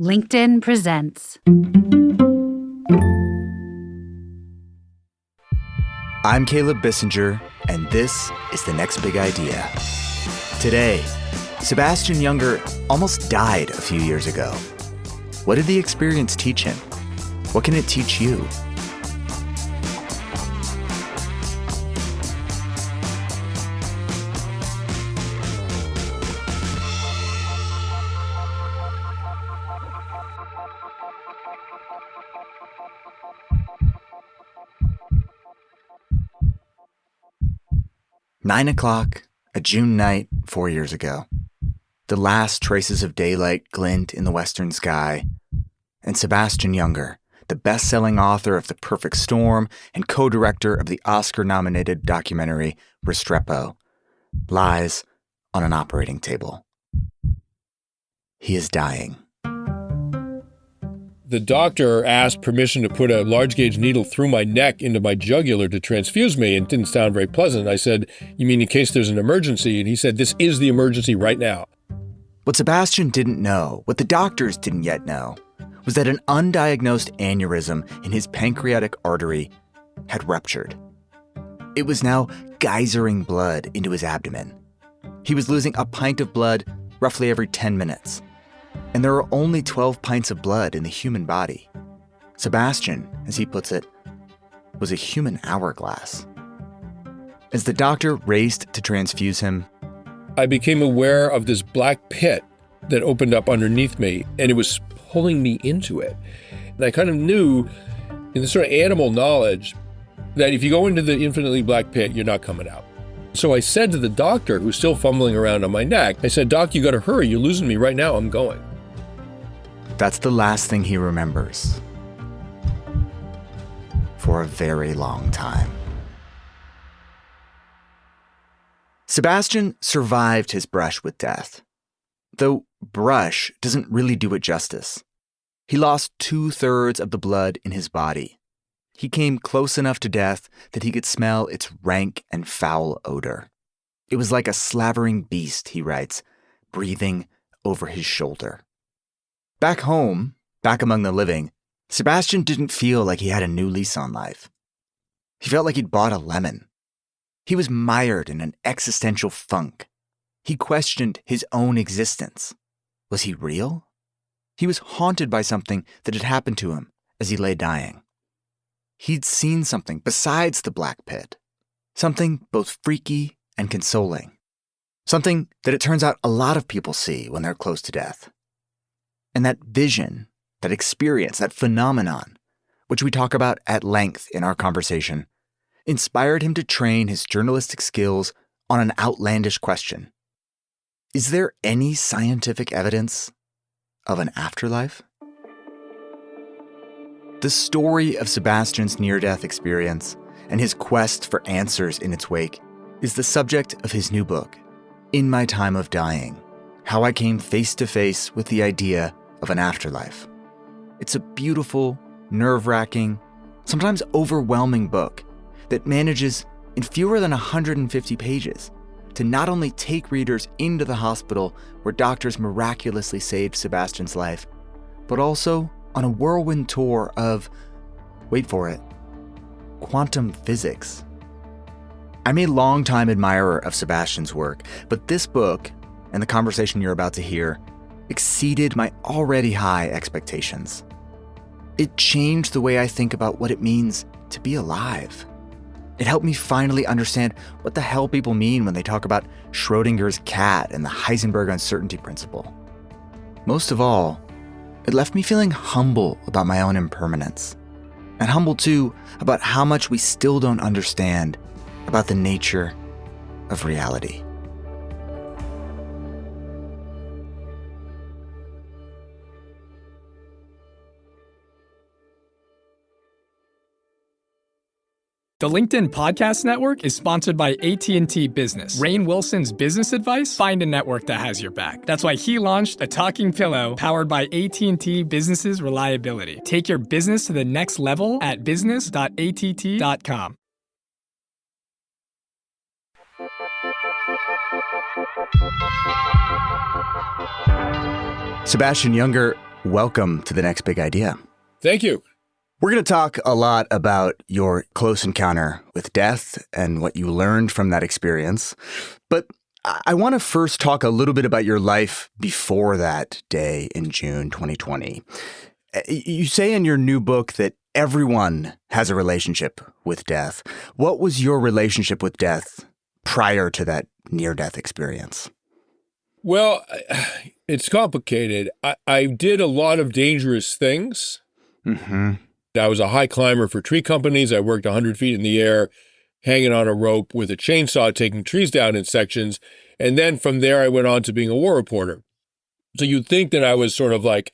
LinkedIn presents. I'm Caleb Bissinger, and this is The Next Big Idea. Today, Sebastian Junger almost died a few years ago. What did the experience teach him? What can it teach you? Nine o'clock, a June night 4 years ago. The last traces of daylight glint in the western sky, and Sebastian Junger, the best-selling author of The Perfect Storm and co-director of the Oscar-nominated documentary Restrepo, lies on an operating table. He is dying. The doctor asked permission to put a large gauge needle through my neck into my jugular to transfuse me, and it didn't sound very pleasant. I said, "You mean in case there's an emergency?" And he said, "This is the emergency right now." What Sebastian didn't know, what the doctors didn't yet know, was that an undiagnosed aneurysm in his pancreatic artery had ruptured. It was now geysering blood into his abdomen. He was losing a pint of blood roughly every 10 minutes. And there are only 12 pints of blood in the human body. Sebastian, as he puts it, was a human hourglass. As the doctor raced to transfuse him, I became aware of this black pit that opened up underneath me, and it was pulling me into it. And I kind of knew, in the sort of animal knowledge, that if you go into the infinitely black pit, you're not coming out. So I said to the doctor, who's still fumbling around on my neck, I said, "Doc, you gotta hurry. You're losing me right now. I'm going." that's the last thing he remembers. For a very long time. Sebastian survived his brush with death. Though brush doesn't really do it justice. He lost 2/3 of the blood in his body. He came close enough to death that he could smell its rank and foul odor. It was like a slavering beast, he writes, breathing over his shoulder. Back home, back among the living, Sebastian didn't feel like he had a new lease on life. He felt like he'd bought a lemon. He was mired in an existential funk. He questioned his own existence. Was he real? He was haunted by something that had happened to him as he lay dying. He'd seen something besides the black pit, something both freaky and consoling, something that it turns out a lot of people see when they're close to death. And that vision, that experience, that phenomenon, which we talk about at length in our conversation, inspired him to train his journalistic skills on an outlandish question. Is there any scientific evidence of an afterlife? The story of Sebastian's near-death experience and his quest for answers in its wake is the subject of his new book, In My Time of Dying, How I Came Face to Face with the Idea of an Afterlife. It's a beautiful, nerve-wracking, sometimes overwhelming book that manages, in fewer than 150 pages, to not only take readers into the hospital where doctors miraculously saved Sebastian's life, but also on a whirlwind tour of, wait for it, quantum physics. I'm a longtime admirer of Sebastian's work, but this book, and the conversation you're about to hear, exceeded my already high expectations. It changed the way I think about what it means to be alive. It helped me finally understand what the hell people mean when they talk about Schrodinger's cat and the Heisenberg uncertainty principle. Most of all, it left me feeling humble about my own impermanence, and humble too about how much we still don't understand about the nature of reality. The LinkedIn Podcast Network is sponsored by AT&T Business. Rainn Wilson's business advice? Find a network that has your back. That's why he launched a talking pillow powered by AT&T Business's reliability. Take your business to the next level at business.att.com. Sebastian Junger welcome to the next big idea. Thank you. We're going to talk a lot about your close encounter with death and what you learned from that experience. But I want to first talk a little bit about your life before that day in June 2020. You say in your new book that everyone has a relationship with death. What was your relationship with death prior to that near-death experience? Well, it's complicated. I did a lot of dangerous things. Mm-hmm. I was a high climber for tree companies. I worked 100 feet in the air, hanging on a rope with a chainsaw, taking trees down in sections. And then from there, I went on to being a war reporter. So you'd think that I was sort of like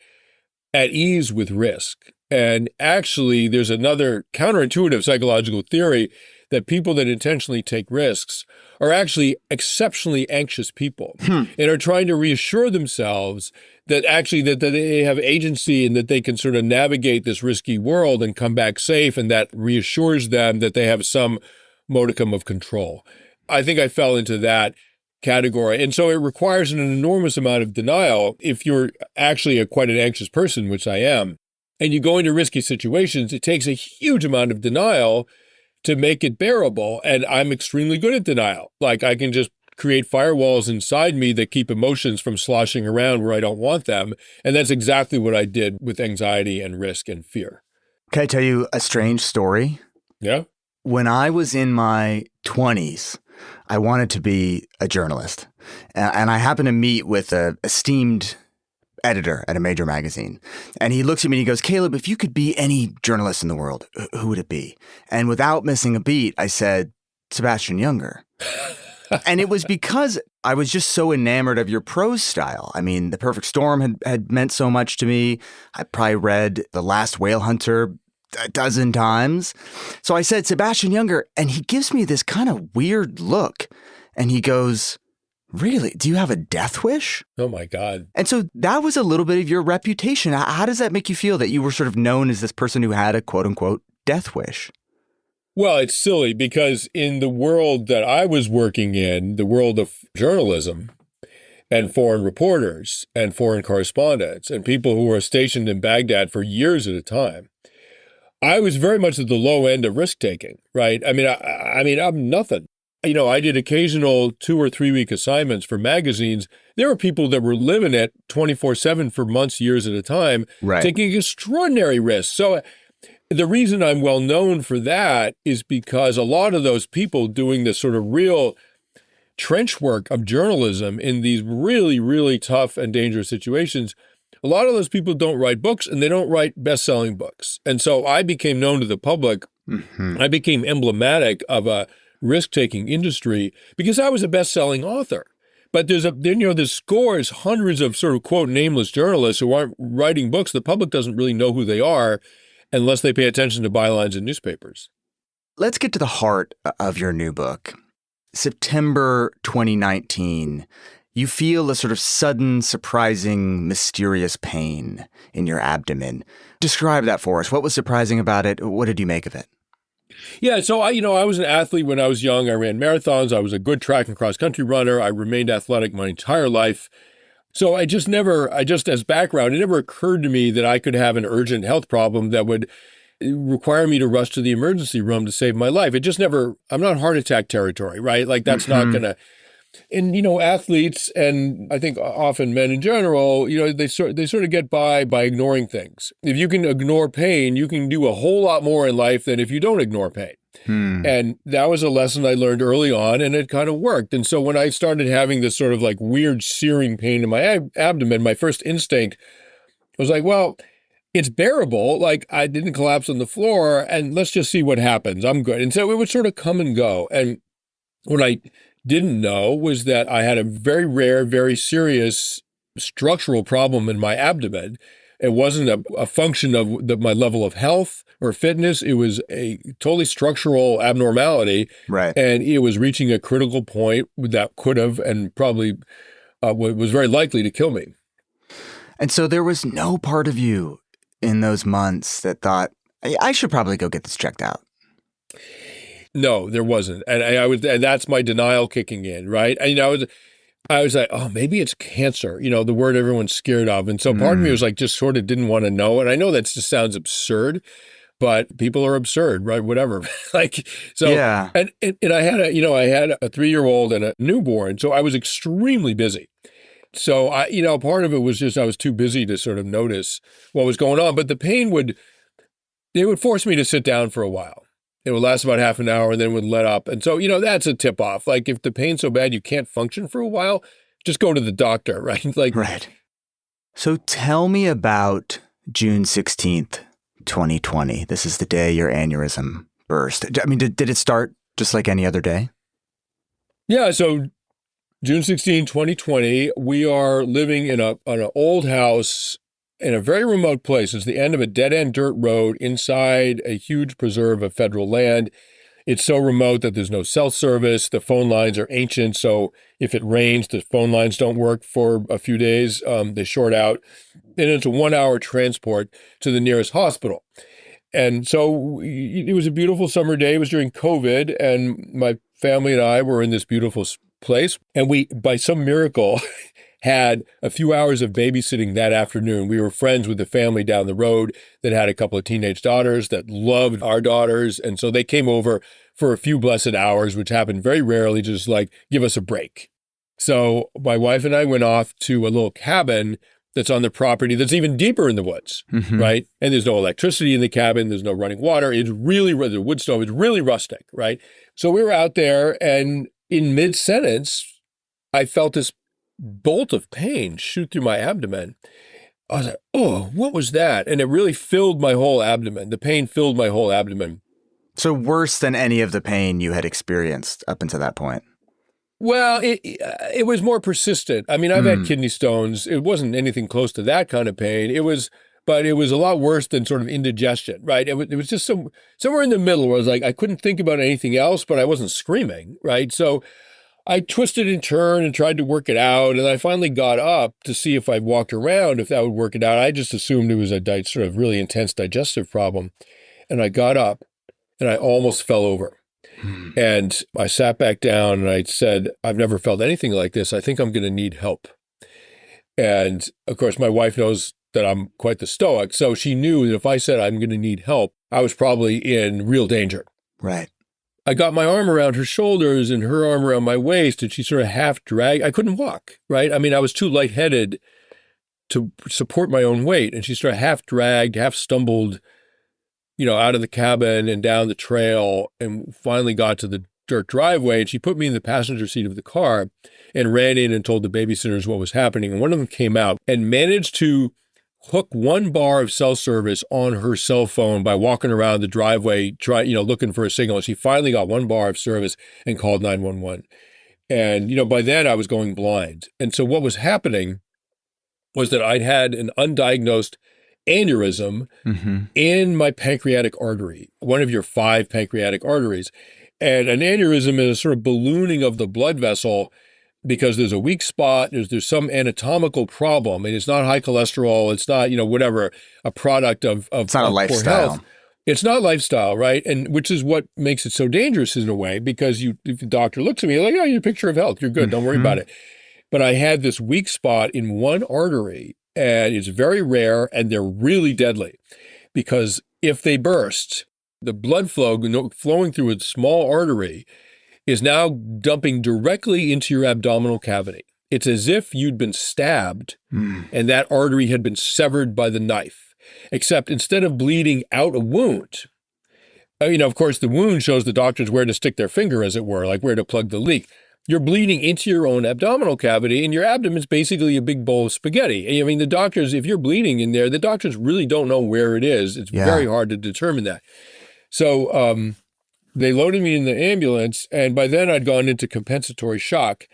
at ease with risk. And actually, there's another counterintuitive psychological theory that people that intentionally take risks are actually exceptionally anxious people and are trying to reassure themselves that actually that they have agency and that they can sort of navigate this risky world and come back safe, and that reassures them that they have some modicum of control. I think I fell into that category. And so it requires an enormous amount of denial if you're actually quite an anxious person, which I am, and you go into risky situations. It takes a huge amount of denial to make it bearable. And I'm extremely good at denial. Like I can just create firewalls inside me that keep emotions from sloshing around where I don't want them. And that's exactly what I did with anxiety and risk and fear. Can I tell you a strange story? Yeah. When I was in my 20s, I wanted to be a journalist. And I happened to meet with an esteemed editor at a major magazine. And he looks at me and he goes, "Caleb, if you could be any journalist in the world, who would it be?" And without missing a beat, I said, "Sebastian Junger." And it was because I was just so enamored of your prose style. I mean, The Perfect Storm had meant so much to me. I probably read The Last Whale Hunter a dozen times. So I said, "Sebastian Junger," and he gives me this kind of weird look. And he goes, "Really? Do you have a death wish?" Oh, my God. And so that was a little bit of your reputation. How does that make you feel that you were sort of known as this person who had a quote unquote death wish? Well, it's silly because in the world that I was working in, the world of journalism and foreign reporters and foreign correspondents and people who were stationed in Baghdad for years at a time, I was very much at the low end of risk taking, right? I mean, I'm nothing. You know, I did occasional 2 or 3 week assignments for magazines. There were people that were living it 24/7 for months, years at a time, Right. taking extraordinary risks. So the reason I'm well known for that is because a lot of those people doing this sort of real trench work of journalism in these really, really tough and dangerous situations, a lot of those people don't write books and they don't write best-selling books. And so I became known to the public. I became emblematic of a risk-taking industry because I was a best-selling author. But there's scores, hundreds of sort of quote nameless journalists who aren't writing books. The public doesn't really know who they are unless they pay attention to bylines in newspapers. Let's get to the heart of your new book. September 2019, you feel a sort of sudden, surprising, mysterious pain in your abdomen. Describe that for us. What was surprising about it? What did you make of it? Yeah, so I was an athlete when I was young. I ran marathons. I was a good track and cross country runner. I remained athletic my entire life. So as background, it never occurred to me that I could have an urgent health problem that would require me to rush to the emergency room to save my life. I'm not heart attack territory, right? Like that's not going to, and, athletes, and I think often men in general, they sort of get by ignoring things. If you can ignore pain, you can do a whole lot more in life than if you don't ignore pain. And that was a lesson I learned early on, and it kind of worked. And so when I started having this sort of like weird searing pain in my abdomen, my first instinct was like, well, it's bearable. Like I didn't collapse on the floor, and let's just see what happens. I'm good. And so it would sort of come and go. And what I didn't know was that I had a very rare, very serious structural problem in my abdomen. It wasn't a function of my level of health or fitness. It was a totally structural abnormality. Right. And it was reaching a critical point that could have and probably was very likely to kill me. And so there was no part of you in those months that thought, I should probably go get this checked out. No, there wasn't. And and that's my denial kicking in, right? I was like, oh, maybe it's cancer, the word everyone's scared of. And so part of me was like, just sort of didn't want to know. And I know that just sounds absurd, but people are absurd, right? Whatever. Yeah. And I had I had a 3-year-old and a newborn. So I was extremely busy. So part of it was just I was too busy to sort of notice what was going on. But the pain would force me to sit down for a while. It would last about half an hour and then would let up. And so, that's a tip off. Like if the pain's so bad you can't function for a while, just go to the doctor, right? Right. So tell me about June 16th, 2020. This is the day your aneurysm burst. I mean, did it start just like any other day? Yeah. So June 16, 2020, we are living in an old house in a very remote place. It's the end of a dead-end dirt road inside a huge preserve of federal land. It's so remote that there's no cell service. The phone lines are ancient, so if it rains, the phone lines don't work for a few days. They short out. And it's a 1-hour transport to the nearest hospital. And so it was a beautiful summer day. It was during COVID, and my family and I were in this beautiful place. And we, by some miracle, had a few hours of babysitting that afternoon. We were friends with the family down the road that had a couple of teenage daughters that loved our daughters. And so they came over for a few blessed hours, which happened very rarely, just like give us a break. So my wife and I went off to a little cabin that's on the property that's even deeper in the woods, right? And there's no electricity in the cabin. There's no running water. It's really, the wood stove is really rustic, right? So we were out there, and in mid-sentence, I felt this bolt of pain shoot through my abdomen. I was like, oh, what was that? And it really filled my whole abdomen. The pain filled my whole abdomen. So worse than any of the pain you had experienced up until that point? Well, it was more persistent. I mean, I've had kidney stones. It wasn't anything close to that kind of pain. But it was a lot worse than sort of indigestion, right? It was just somewhere in the middle where I was like, I couldn't think about anything else, but I wasn't screaming, right? So I twisted and turned and tried to work it out. And I finally got up to see if I walked around, if that would work it out. I just assumed it was a sort of really intense digestive problem. And I got up and I almost fell over. And I sat back down and I said, I've never felt anything like this. I think I'm going to need help. And of course, my wife knows that I'm quite the stoic. So she knew that if I said I'm going to need help, I was probably in real danger. Right. I got my arm around her shoulders and her arm around my waist, and she sort of half dragged. I couldn't walk, right? I mean, I was too lightheaded to support my own weight. And she sort of half dragged, half stumbled, out of the cabin and down the trail, and finally got to the dirt driveway. And she put me in the passenger seat of the car and ran in and told the babysitters what was happening. And one of them came out and managed to hook 1 bar of cell service on her cell phone by walking around the driveway, looking for a signal. And she finally got 1 bar of service and called 911. And, by then I was going blind. And so what was happening was that I'd had an undiagnosed aneurysm in my pancreatic artery, one of your 5 pancreatic arteries. And an aneurysm is a sort of ballooning of the blood vessel because there's a weak spot, there's some anatomical problem, and it's not high cholesterol, it's not, whatever, a product of it's not a lifestyle. Health. It's not lifestyle, right? And which is what makes it so dangerous in a way, because if the doctor looks at me like, oh, you're a picture of health, you're good, don't worry about it. But I had this weak spot in one artery, and it's very rare, and they're really deadly, because if they burst, the blood flow flowing through a small artery is now dumping directly into your abdominal cavity. It's as if you'd been stabbed and that artery had been severed by the knife, except instead of bleeding out a wound, of course, the wound shows the doctors where to stick their finger, as it were, like where to plug the leak. You're bleeding into your own abdominal cavity, and your abdomen's basically a big bowl of spaghetti. I mean, the doctors, if you're bleeding in there, the doctors really don't know where it is. It's very hard to determine that. So they loaded me in the ambulance, and by then I'd gone into compensatory shock.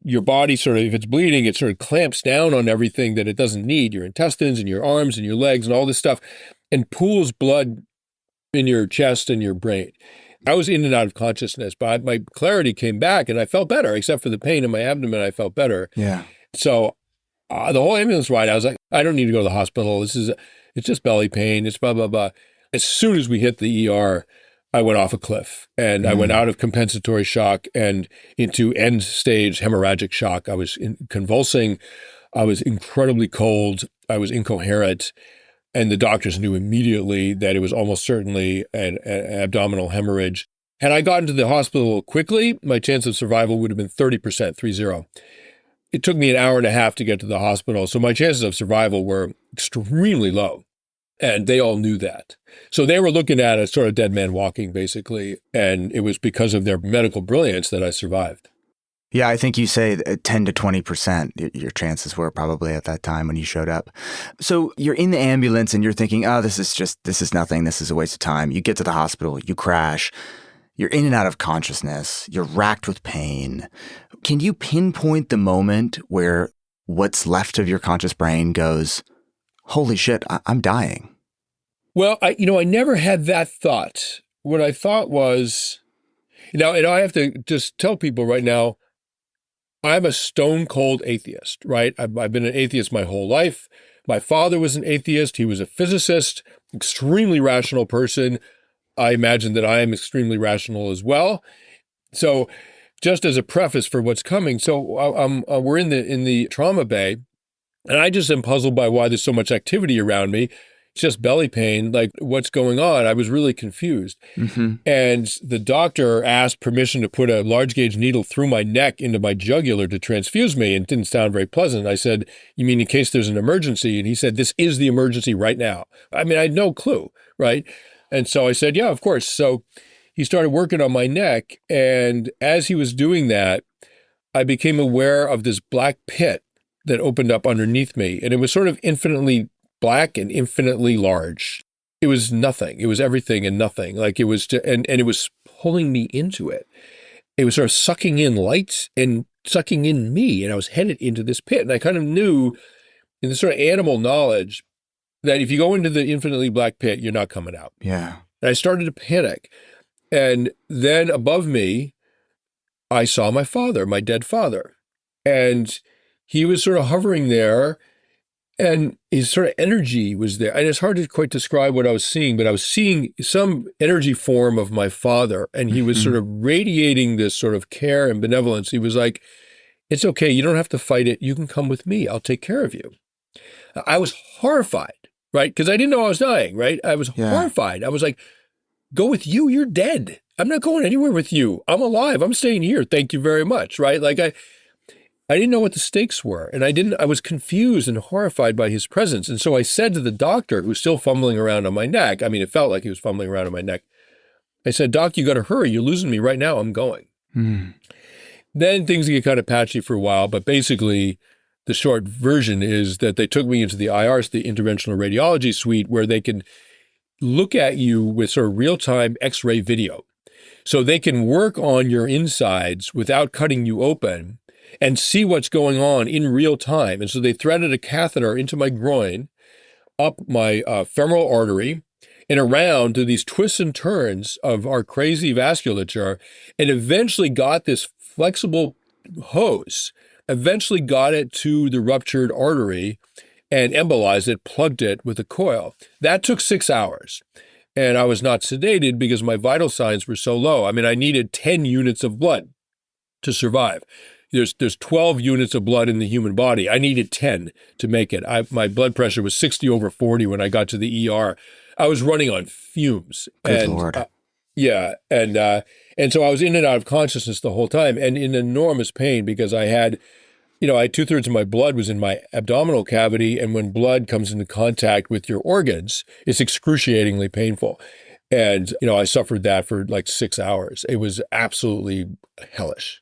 Your body sort of, if it's bleeding, it sort of clamps down on everything that it doesn't need, your intestines and your arms and your legs and all this stuff, and pools blood in your chest and your brain. I was in and out of consciousness, but my clarity came back and I felt better, except for the pain in my abdomen. I felt better. Yeah. So the whole ambulance ride, I was like, I don't need to go to the hospital. It's just belly pain. It's blah, blah, blah. As soon as we hit the ER, I went off a cliff and I went out of compensatory shock and into end stage hemorrhagic shock. I was convulsing. I was incredibly cold. I was incoherent. And the doctors knew immediately that it was almost certainly an abdominal hemorrhage. Had I gotten to the hospital quickly, my chance of survival would have been 30%, 30. It took me an hour and a half to get to the hospital. So my chances of survival were extremely low. And they all knew that. So they were looking at a sort of dead man walking, basically. And it was because of their medical brilliance that I survived. Yeah, I think you say 10 to 20% your chances were probably at that time when you showed up. So you're in the ambulance and you're thinking, oh, this is nothing. This is a waste of time. You get to the hospital, you crash, you're in and out of consciousness, you're racked with pain. Can you pinpoint the moment where what's left of your conscious brain goes, holy shit, I'm dying? Well, I never had that thought. What I thought was, and I have to just tell people right now, I'm a stone cold atheist, right? I've been an atheist my whole life. My father was an atheist. He was a physicist, extremely rational person. I imagine that I am extremely rational as well. So just as a preface for what's coming, so we're in the trauma bay, and I just am puzzled by why there's so much activity around me. It's just belly pain, like what's going on? I was really confused. And the doctor asked permission to put a large gauge needle through my neck into my jugular to transfuse me, and it didn't sound very pleasant. I said, you mean in case there's an emergency? And he said, this is the emergency right now. I mean, I had no clue, right? And so I said, yeah, of course. So he started working on my neck. And as he was doing that, I became aware of this black pit that opened up underneath me. And it was sort of infinitely black and infinitely large. It was nothing. It was everything and nothing. Like it was, and it was pulling me into it. It was sort of sucking in light and sucking in me. And I was headed into this pit. And I kind of knew in the sort of animal knowledge that if you go into the infinitely black pit, you're not coming out. Yeah. And I started to panic. And then above me, I saw my father, my dead father. And he was sort of hovering there. And his sort of energy was there. And it's hard to quite describe what I was seeing, but I was seeing some energy form of my father. And he was sort of radiating this sort of care and benevolence. He was like, it's okay. You don't have to fight it. You can come with me. I'll take care of you. I was horrified, right? Because I didn't know I was dying, right? I was horrified. I was like, go with you. You're dead. I'm not going anywhere with you. I'm alive. I'm staying here. Thank you very much, right? Like I didn't know what the stakes were, and I was confused and horrified by his presence. And so I said to the doctor, who's still fumbling around on my neck, I mean, it felt like he was fumbling around on my neck. I said, Doc, you got to hurry. You're losing me right now. I'm going. Then things get kind of patchy for a while, but basically the short version is that they took me into the IR, the interventional radiology suite, where they can look at you with sort of real-time X-ray video. So they can work on your insides without cutting you open and see what's going on in real time. And so they threaded a catheter into my groin, up my femoral artery, and around to these twists and turns of our crazy vasculature, and eventually got this flexible hose, eventually got it to the ruptured artery and embolized it, plugged it with a coil. That took 6 hours. And I was not sedated because my vital signs were so low. I mean, I needed 10 units of blood to survive. There's 12 units of blood in the human body. I needed 10 to make it. My blood pressure was 60/40 when I got to the ER. I was running on fumes. Good Lord. And so I was in and out of consciousness the whole time and in enormous pain because I had 2/3 of my blood was in my abdominal cavity. And when blood comes into contact with your organs, it's excruciatingly painful. And, I suffered that for like 6 hours. It was absolutely hellish.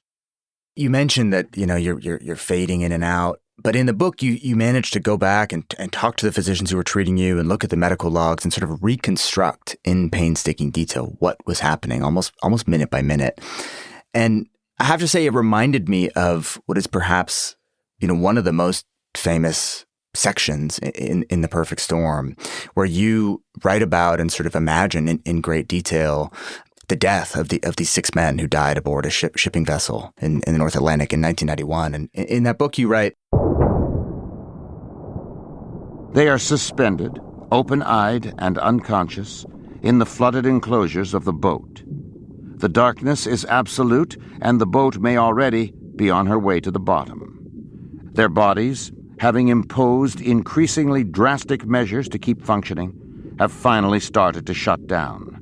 You mentioned that, you're fading in and out, but in the book, you managed to go back and talk to the physicians who were treating you and look at the medical logs and sort of reconstruct in painstaking detail what was happening almost minute by minute. And I have to say, it reminded me of what is perhaps, one of the most famous sections in The Perfect Storm, where you write about and sort of imagine in great detail the death of these 6 men who died aboard a shipping vessel in the North Atlantic in 1991. And in that book, you write, "They are suspended, open-eyed and unconscious, in the flooded enclosures of the boat. The darkness is absolute, and the boat may already be on her way to the bottom. Their bodies, having imposed increasingly drastic measures to keep functioning, have finally started to shut down.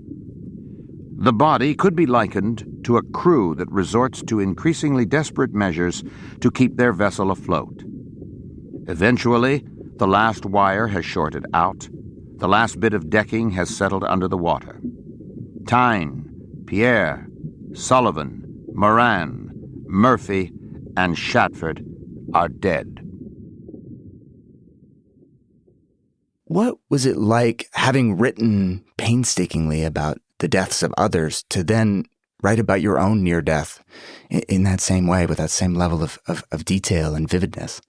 The body could be likened to a crew that resorts to increasingly desperate measures to keep their vessel afloat. Eventually, the last wire has shorted out. The last bit of decking has settled under the water. Tyne, Pierre, Sullivan, Moran, Murphy, and Shatford are dead. What was it like, having written painstakingly about the deaths of others, to then write about your own near death in that same way, with that same level of detail and vividness?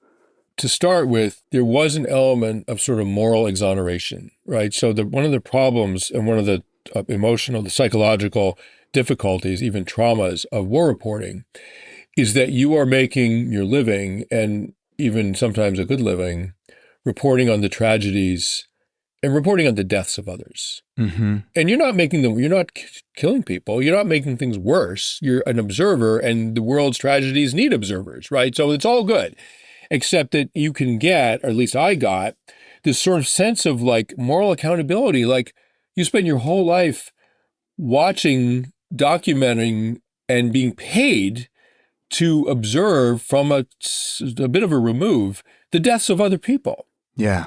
To start with, there was an element of sort of moral exoneration, right? So one of the problems and one of the emotional, the psychological difficulties, even traumas of war reporting, is that you are making your living, and even sometimes a good living, reporting on the tragedies and reporting on the deaths of others. Mm-hmm. And you're not killing people. You're not making things worse. You're an observer, and the world's tragedies need observers, right? So it's all good, except that you can get, or at least I got, this sort of sense of like moral accountability. Like, you spend your whole life watching, documenting, and being paid to observe from a bit of a remove the deaths of other people. Yeah.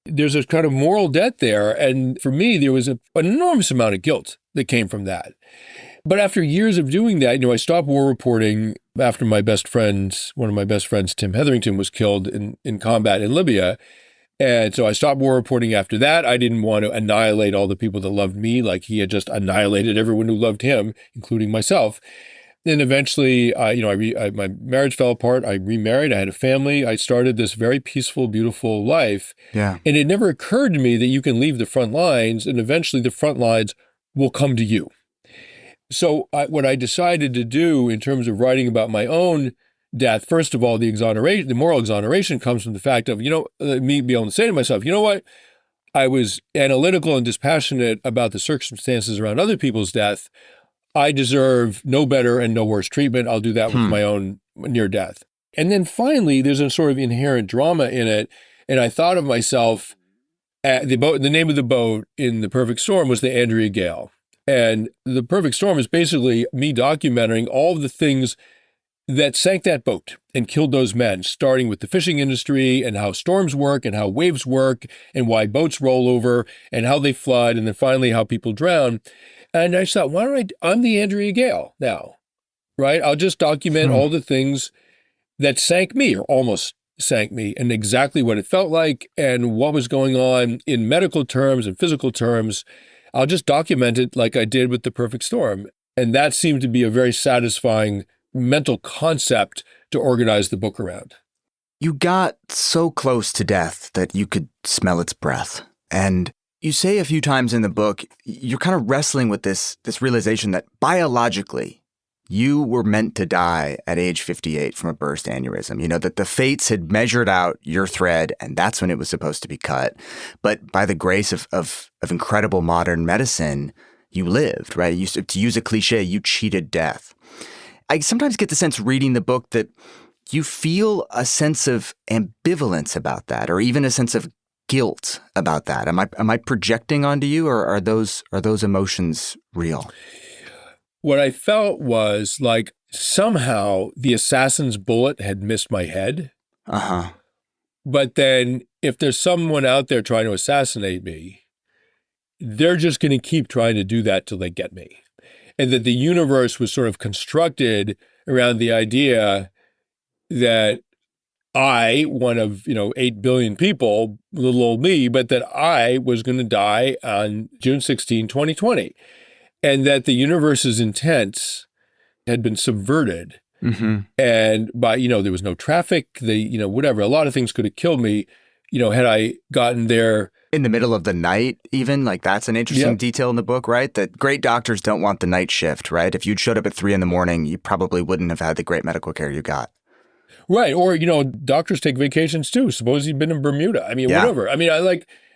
There's a kind of moral debt there. And for me, there was an enormous amount of guilt that came from that. But after years of doing that, I stopped war reporting after one of my best friends, Tim Hetherington, was killed in combat in Libya. And so I stopped war reporting after that. I didn't want to annihilate all the people that loved me like he had just annihilated everyone who loved him, including myself. Then eventually, my marriage fell apart. I remarried. I had a family. I started this very peaceful, beautiful life. Yeah. And it never occurred to me that you can leave the front lines, and eventually the front lines will come to you. So what I decided to do in terms of writing about my own death, first of all, the moral exoneration comes from the fact of, me being able to say to myself, you know what? I was analytical and dispassionate about the circumstances around other people's death. I deserve no better and no worse treatment. I'll do that with my own near death. And then finally, there's a sort of inherent drama in it. And I thought of myself, the name of the boat in The Perfect Storm was the Andrea Gale. And The Perfect Storm is basically me documenting all of the things that sank that boat and killed those men, starting with the fishing industry and how storms work and how waves work and why boats roll over and how they flood, and then finally how people drown. And I just thought, I'm the Andrea Gale now, right? I'll just document all the things that sank me, or almost sank me, and exactly what it felt like and what was going on in medical terms and physical terms. I'll just document it like I did with The Perfect Storm. And that seemed to be a very satisfying mental concept to organize the book around. You got so close to death that you could smell its breath. And you say a few times in the book, you're kind of wrestling with this realization that biologically, you were meant to die at age 58 from a burst aneurysm. That the fates had measured out your thread, and that's when it was supposed to be cut. But by the grace of incredible modern medicine, you lived, right? To use a cliche, you cheated death. I sometimes get the sense reading the book that you feel a sense of ambivalence about that, or even a sense of guilt about that. Am I projecting onto you, or are those emotions real? What I felt was like somehow the assassin's bullet had missed my head. Uh-huh. But then if there's someone out there trying to assassinate me, they're just going to keep trying to do that till they get me. And that the universe was sort of constructed around the idea that I, one of, 8 billion people, little old me, but that I was going to die on June 16, 2020. And that the universe's intent had been subverted. Mm-hmm. And there was no traffic, whatever. A lot of things could have killed me, had I gotten there. In the middle of the night, even, like that's an interesting detail in the book, right? That great doctors don't want the night shift, right? If you'd showed up at 3 a.m, you probably wouldn't have had the great medical care you got. Right. Or, doctors take vacations too. Suppose you'd been in Bermuda. Whatever.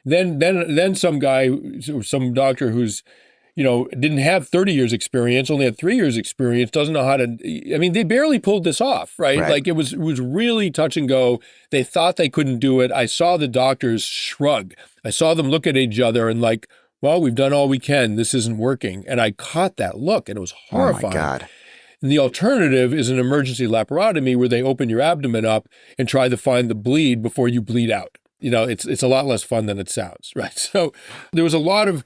Then some guy, some doctor who's, didn't have 30 years experience, only had 3 years experience, doesn't know how to, they barely pulled this off, right? Like it was really touch and go. They thought they couldn't do it. I saw the doctors shrug. I saw them look at each other and like, well, we've done all we can. This isn't working. And I caught that look and it was horrifying. Oh my God. And the alternative is an emergency laparotomy where they open your abdomen up and try to find the bleed before you bleed out. It's a lot less fun than it sounds, right? So there was a lot of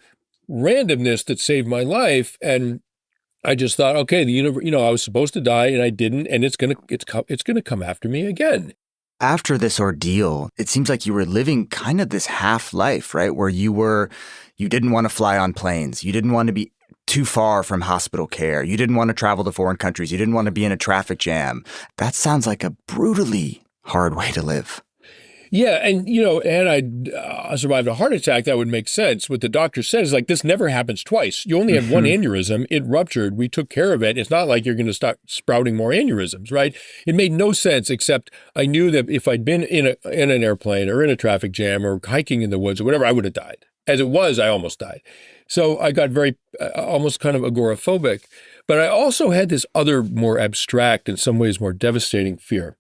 randomness that saved my life. And I just thought, okay, the universe, I was supposed to die and I didn't, and it's going to come after me again. After this ordeal, it seems like you were living kind of this half life, right? Where you didn't want to fly on planes. You didn't want to be too far from hospital care. You didn't want to travel to foreign countries. You didn't want to be in a traffic jam. That sounds like a brutally hard way to live. Yeah. And, had I survived a heart attack, that would make sense. What the doctor says is like, this never happens twice. You only had one aneurysm. It ruptured. We took care of it. It's not like you're going to start sprouting more aneurysms, right? It made no sense, except I knew that if I'd been in an airplane or in a traffic jam or hiking in the woods or whatever, I would have died. As it was, I almost died. So I got very, almost kind of agoraphobic. But I also had this other more abstract, in some ways more devastating fear.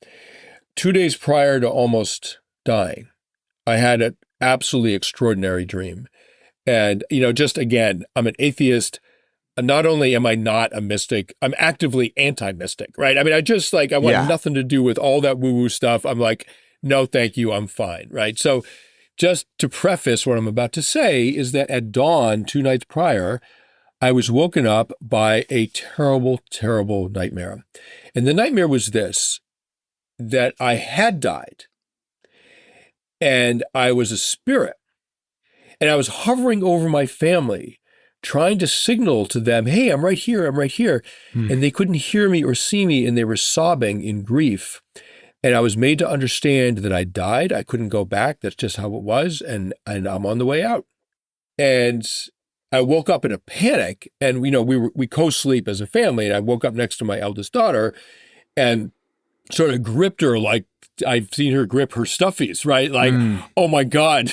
2 days prior to almost dying, I had an absolutely extraordinary dream. And, just again, I'm an atheist. Not only am I not a mystic, I'm actively anti-mystic, right? I want nothing to do with all that woo-woo stuff. I'm like, no, thank you, I'm fine, right? So just to preface what I'm about to say is that at dawn, 2 nights prior, I was woken up by a terrible, terrible nightmare. And the nightmare was this, that I had died and I was a spirit and I was hovering over my family, trying to signal to them, hey, I'm right here, I'm right here. And they couldn't hear me or see me and they were sobbing in grief. And I was made to understand that I died. I couldn't go back. That's just how it was. And I'm on the way out. And I woke up in a panic. And, we co-sleep as a family. And I woke up next to my eldest daughter and sort of gripped her like I've seen her grip her stuffies, right? Like, oh my God,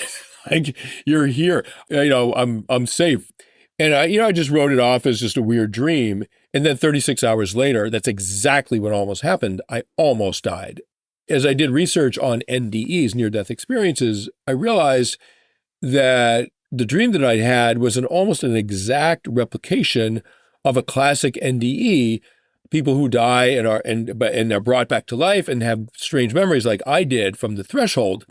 like you're here. I'm safe. And I just wrote it off as just a weird dream. And then 36 hours later, that's exactly what almost happened. I almost died. As I did research on NDEs, near-death experiences, I realized that the dream that I had was almost an exact replication of a classic NDE, people who die and are brought back to life and have strange memories like I did from the threshold.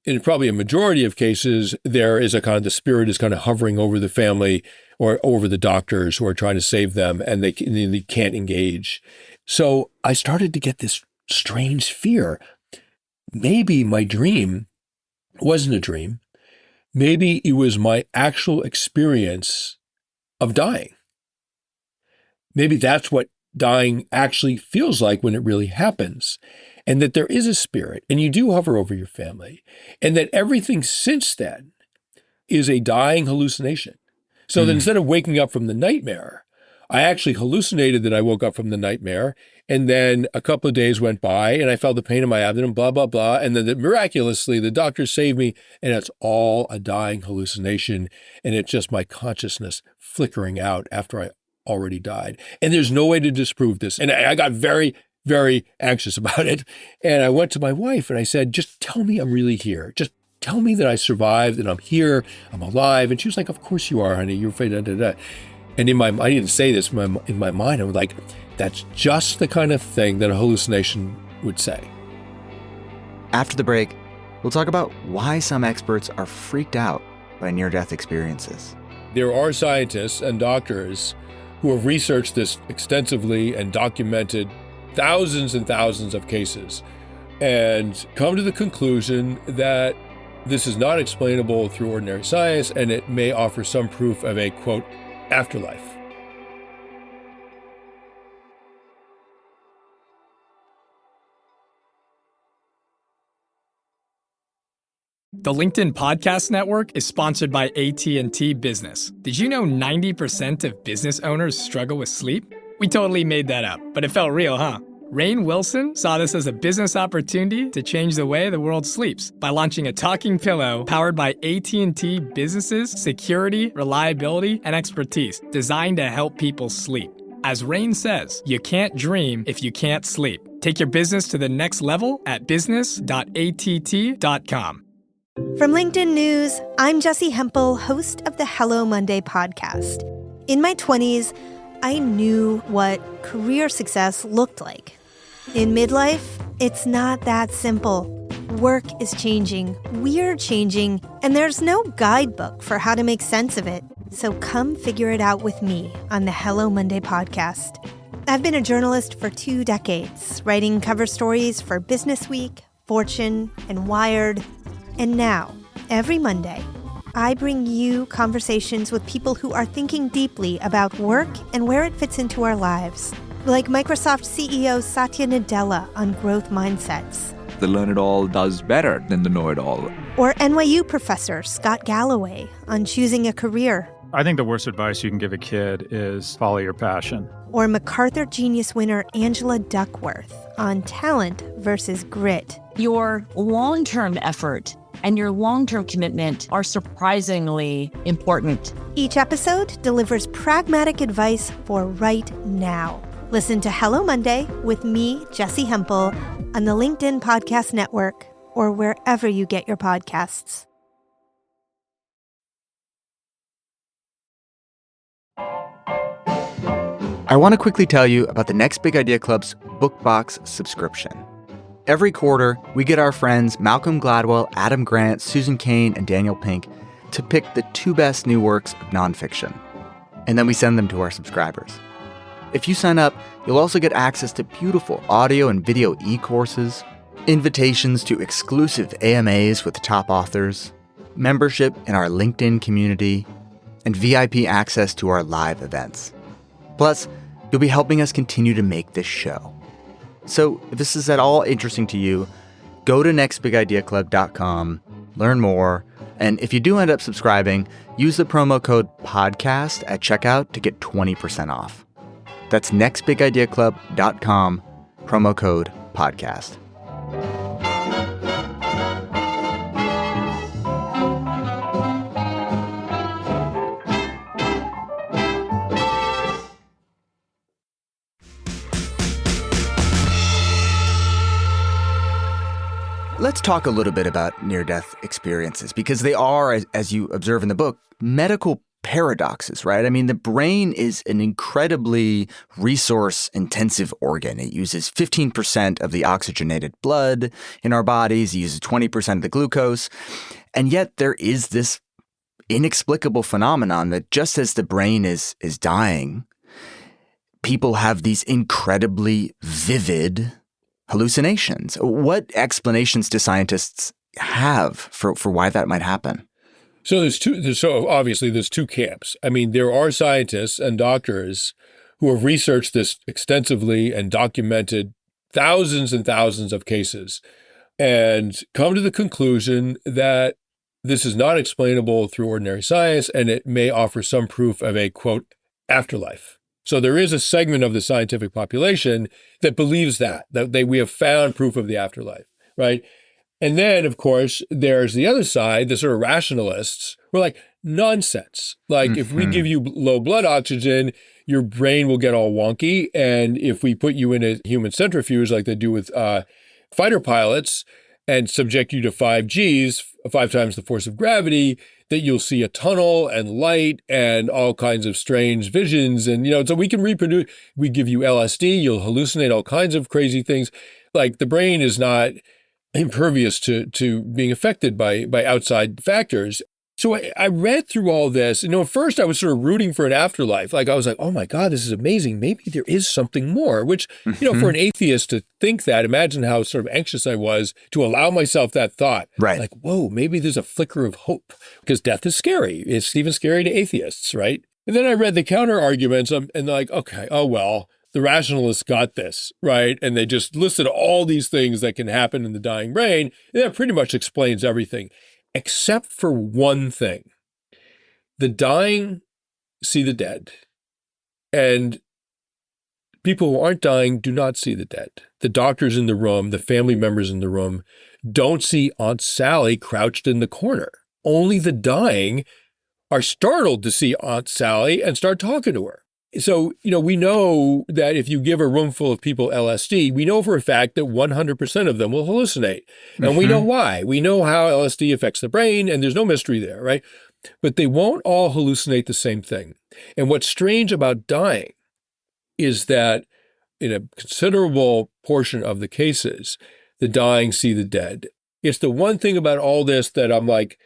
In probably a majority of cases, there is the spirit is kind of hovering over the family or over the doctors who are trying to save them and they can't engage. So I started to get this strange fear. Maybe my dream wasn't a dream. Maybe it was my actual experience of dying. Maybe that's what dying actually feels like when it really happens. And that there is a spirit and you do hover over your family. And that everything since then is a dying hallucination. So that instead of waking up from the nightmare, I actually hallucinated that I woke up from the nightmare. And then a couple of days went by and I felt the pain in my abdomen, blah, blah, blah. And then miraculously, the doctor saved me. And it's all a dying hallucination. And it's just my consciousness flickering out after I already died. And there's no way to disprove this. And I got very, very anxious about it. And I went to my wife and I said, just tell me I'm really here. Just tell me that I survived and I'm here, I'm alive. And she was like, of course you are, honey. You're afraid, da, da, da. And I didn't say this in my mind. I was like, that's just the kind of thing that a hallucination would say. After the break, we'll talk about why some experts are freaked out by near-death experiences. There are scientists and doctors who have researched this extensively and documented thousands and thousands of cases and come to the conclusion that this is not explainable through ordinary science and it may offer some proof of a, quote, afterlife. The LinkedIn Podcast Network is sponsored by AT&T Business. Did you know 90% of business owners struggle with sleep? We totally made that up, but it felt real, huh? Rainn Wilson saw this as a business opportunity to change the way the world sleeps by launching a talking pillow powered by AT&T Business's security, reliability, and expertise designed to help people sleep. As Rainn says, you can't dream if you can't sleep. Take your business to the next level at business.att.com. From LinkedIn News, I'm Jessie Hempel, host of the Hello Monday podcast. In my 20s, I knew what career success looked like. In midlife, it's not that simple. Work is changing, we're changing, and there's no guidebook for how to make sense of it. So come figure it out with me on the Hello Monday podcast. I've been a journalist for 2 decades, writing cover stories for Business Week, Fortune, and Wired. And now, every Monday, I bring you conversations with people who are thinking deeply about work and where it fits into our lives. Like Microsoft CEO Satya Nadella on growth mindsets. The learn-it-all does better than the know-it-all. Or NYU professor Scott Galloway on choosing a career. I think the worst advice you can give a kid is follow your passion. Or MacArthur Genius winner Angela Duckworth on talent versus grit. Your long-term effort and your long-term commitment are surprisingly important. Each episode delivers pragmatic advice for right now. Listen to Hello Monday with me, Jessie Hempel, on the LinkedIn Podcast Network or wherever you get your podcasts. I want to quickly tell you about the Next Big Idea Club's BookBox subscription. Every quarter, we get our friends Malcolm Gladwell, Adam Grant, Susan Cain, and Daniel Pink to pick the 2 best new works of nonfiction. And then we send them to our subscribers. If you sign up, you'll also get access to beautiful audio and video e-courses, invitations to exclusive AMAs with the top authors, membership in our LinkedIn community, and VIP access to our live events. Plus, you'll be helping us continue to make this show. So if this is at all interesting to you, go to nextbigideaclub.com, learn more, and if you do end up subscribing, use the promo code PODCAST at checkout to get 20% off. That's nextbigideaclub.com, promo code PODCAST. Let's talk a little bit about near-death experiences, because they are, as you observe in the book, medical paradoxes, right? I mean, the brain is an incredibly resource-intensive organ. It uses 15% of the oxygenated blood in our bodies. It uses 20% of the glucose. And yet there is this inexplicable phenomenon that just as the brain is dying, people have these incredibly vivid hallucinations. What explanations do scientists have for why that might happen? So obviously there's 2 camps. I mean, there are scientists and doctors who have researched this extensively and documented thousands and thousands of cases and come to the conclusion that this is not explainable through ordinary science, and it may offer some proof of a, quote, afterlife. So there is a segment of the scientific population that believes that we have found proof of the afterlife, right? And then, of course, there's the other side, the sort of rationalists, who are like, nonsense. Like, if we give you low blood oxygen, your brain will get all wonky. And if we put you in a human centrifuge, like they do with fighter pilots, and subject you to 5 Gs, 5 times the force of gravity, that you'll see a tunnel and light and all kinds of strange visions. And, so we can reproduce. We give you LSD, you'll hallucinate all kinds of crazy things. Like, the brain is not impervious to being affected by outside factors. So I read through all this. At first I was sort of rooting for an afterlife. Like, I was like, oh my God, this is amazing. Maybe there is something more, which, for an atheist to think that, imagine how sort of anxious I was to allow myself that thought. Right. Like, whoa, maybe there's a flicker of hope, because death is scary. It's even scary to atheists, right? And then I read the counter arguments and like, okay, oh, well, the rationalists got this, right? And they just listed all these things that can happen in the dying brain. And that pretty much explains everything, except for one thing. The dying see the dead. And People who aren't dying do not see the dead. The doctors in the room, the family members in the room, don't see Aunt Sally crouched in the corner. Only the dying are startled to see Aunt Sally and start talking to her. So, we know that if you give a room full of people LSD, we know for a fact that 100% of them will hallucinate. And we know why. We know how LSD affects the brain, and there's no mystery there, right? But they won't all hallucinate the same thing. And what's strange about dying is that in a considerable portion of the cases, the dying see the dead. It's the one thing about all this that I'm like,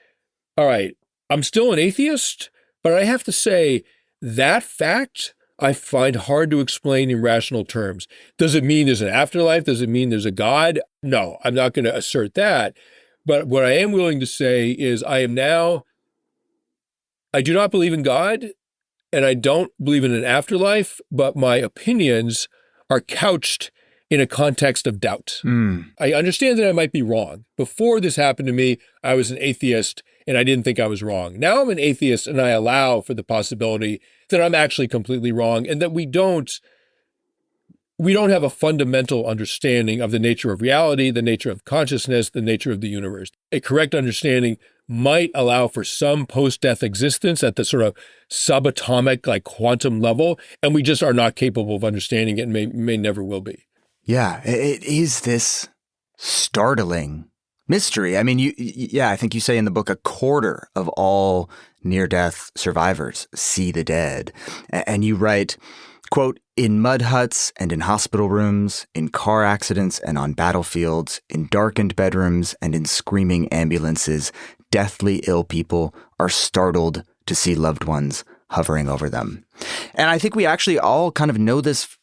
all right, I'm still an atheist, but I have to say that fact I find hard to explain in rational terms. Does it mean there's an afterlife? Does it mean there's a God? No, I'm not going to assert that. But what I am willing to say is I do not believe in God, and I don't believe in an afterlife, but my opinions are couched in a context of doubt. I understand that I might be wrong. Before this happened to me, I was an atheist and I didn't think I was wrong. Now I'm an atheist and I allow for the possibility that I'm actually completely wrong and that we don't have a fundamental understanding of the nature of reality, the nature of consciousness, the nature of the universe. A correct understanding might allow for some post-death existence at the sort of subatomic, like quantum level, and we just are not capable of understanding it and may never will be. Yeah, it is this startling mystery. I mean, I think you say in the book, 1/4 of all near-death survivors see the dead. And you write, quote, in mud huts and in hospital rooms, in car accidents and on battlefields, in darkened bedrooms and in screaming ambulances, deathly ill people are startled to see loved ones hovering over them. And I think we actually all kind of know this.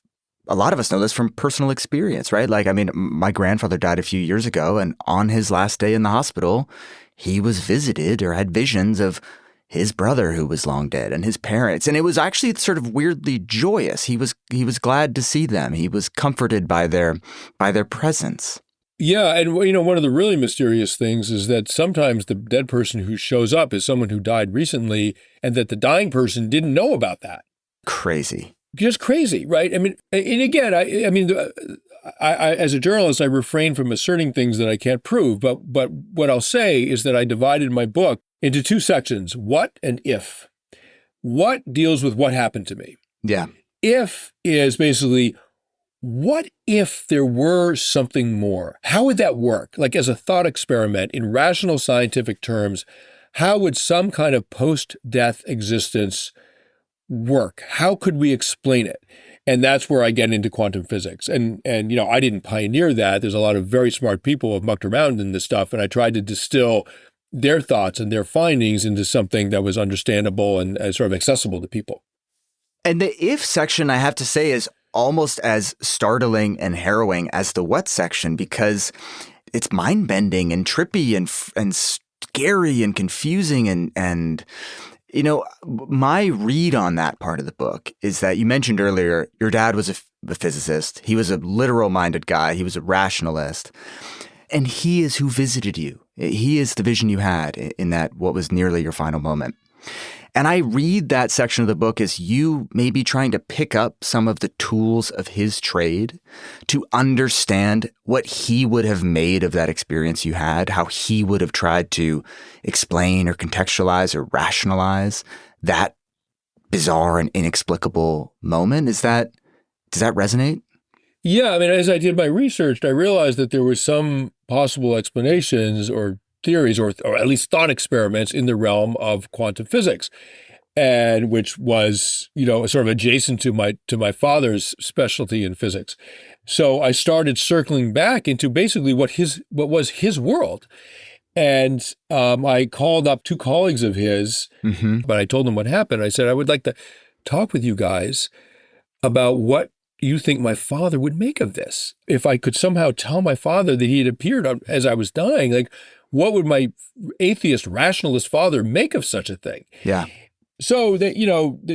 A lot of us know this from personal experience, right? Like, I mean, my grandfather died a few years ago, and on his last day in the hospital, he was visited or had visions of his brother who was long dead and his parents. And it was actually sort of weirdly joyous. He was glad to see them. He was comforted by their presence. Yeah. And, one of the really mysterious things is that sometimes the dead person who shows up is someone who died recently and that the dying person didn't know about that. Crazy. Just crazy, right? I mean, and again, I as a journalist, I refrain from asserting things that I can't prove. But what I'll say is that I divided my book into 2 sections, what and if. What deals with what happened to me. Yeah. If is basically, what if there were something more? How would that work? Like as a thought experiment in rational scientific terms, how would some kind of post-death existence work? How could we explain it? And that's where I get into quantum physics. And I didn't pioneer that. There's a lot of very smart people who have mucked around in this stuff. And I tried to distill their thoughts and their findings into something that was understandable and sort of accessible to people. And the if section, I have to say, is almost as startling and harrowing as the what section because it's mind-bending and trippy and scary and confusing and my read on that part of the book is that you mentioned earlier, your dad was a physicist. He was a literal-minded guy. He was a rationalist. And he is who visited you. He is the vision you had in that what was nearly your final moment. And I read that section of the book as you maybe trying to pick up some of the tools of his trade to understand what he would have made of that experience you had, how he would have tried to explain or contextualize or rationalize that bizarre and inexplicable moment. Does that resonate? Yeah, I mean, as I did my research, I realized that there were some possible explanations or theories or at least thought experiments in the realm of quantum physics, and which was, sort of adjacent to my father's specialty in physics. So I started circling back into basically what was his world. And I called up 2 colleagues of his, but I told them what happened. I said, I would like to talk with you guys about what you think my father would make of this. If I could somehow tell my father that he had appeared as I was dying, like, what would my atheist rationalist father make of such a thing? Yeah. So that,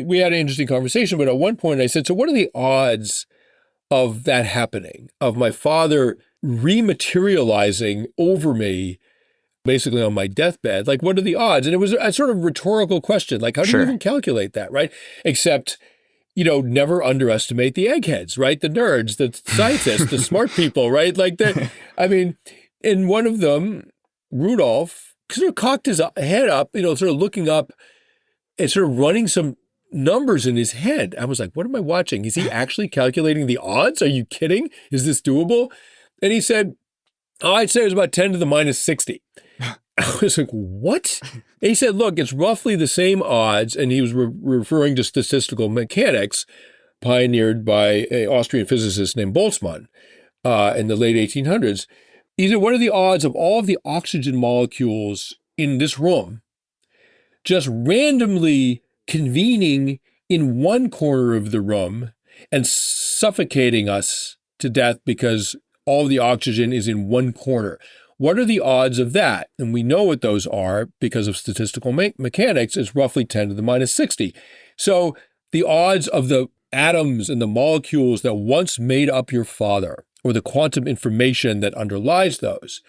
we had an interesting conversation, but at one point I said, so what are the odds of that happening, of my father rematerializing over me basically on my deathbed? Like, what are the odds? And it was a sort of rhetorical question. Like, how do you even calculate that, right? Except never underestimate the eggheads, right? The nerds, the scientists, the smart people, right? Like and one of them, Rudolph, sort of cocked his head up, sort of looking up and sort of running some numbers in his head. I was like, what am I watching? Is he actually calculating the odds? Are you kidding? Is this doable? And he said, I'd say it was about 10 to the minus 60. I was like, what? And he said, look, it's roughly the same odds. And he was referring to statistical mechanics pioneered by an Austrian physicist named Boltzmann in the late 1800s. He said, what are the odds of all of the oxygen molecules in this room just randomly convening in one corner of the room and suffocating us to death because all the oxygen is in one corner? What are the odds of that? And we know what those are because of statistical mechanics. It's roughly 10 to the minus 60. So the odds of the atoms and the molecules that once made up your father, or the quantum information that underlies those,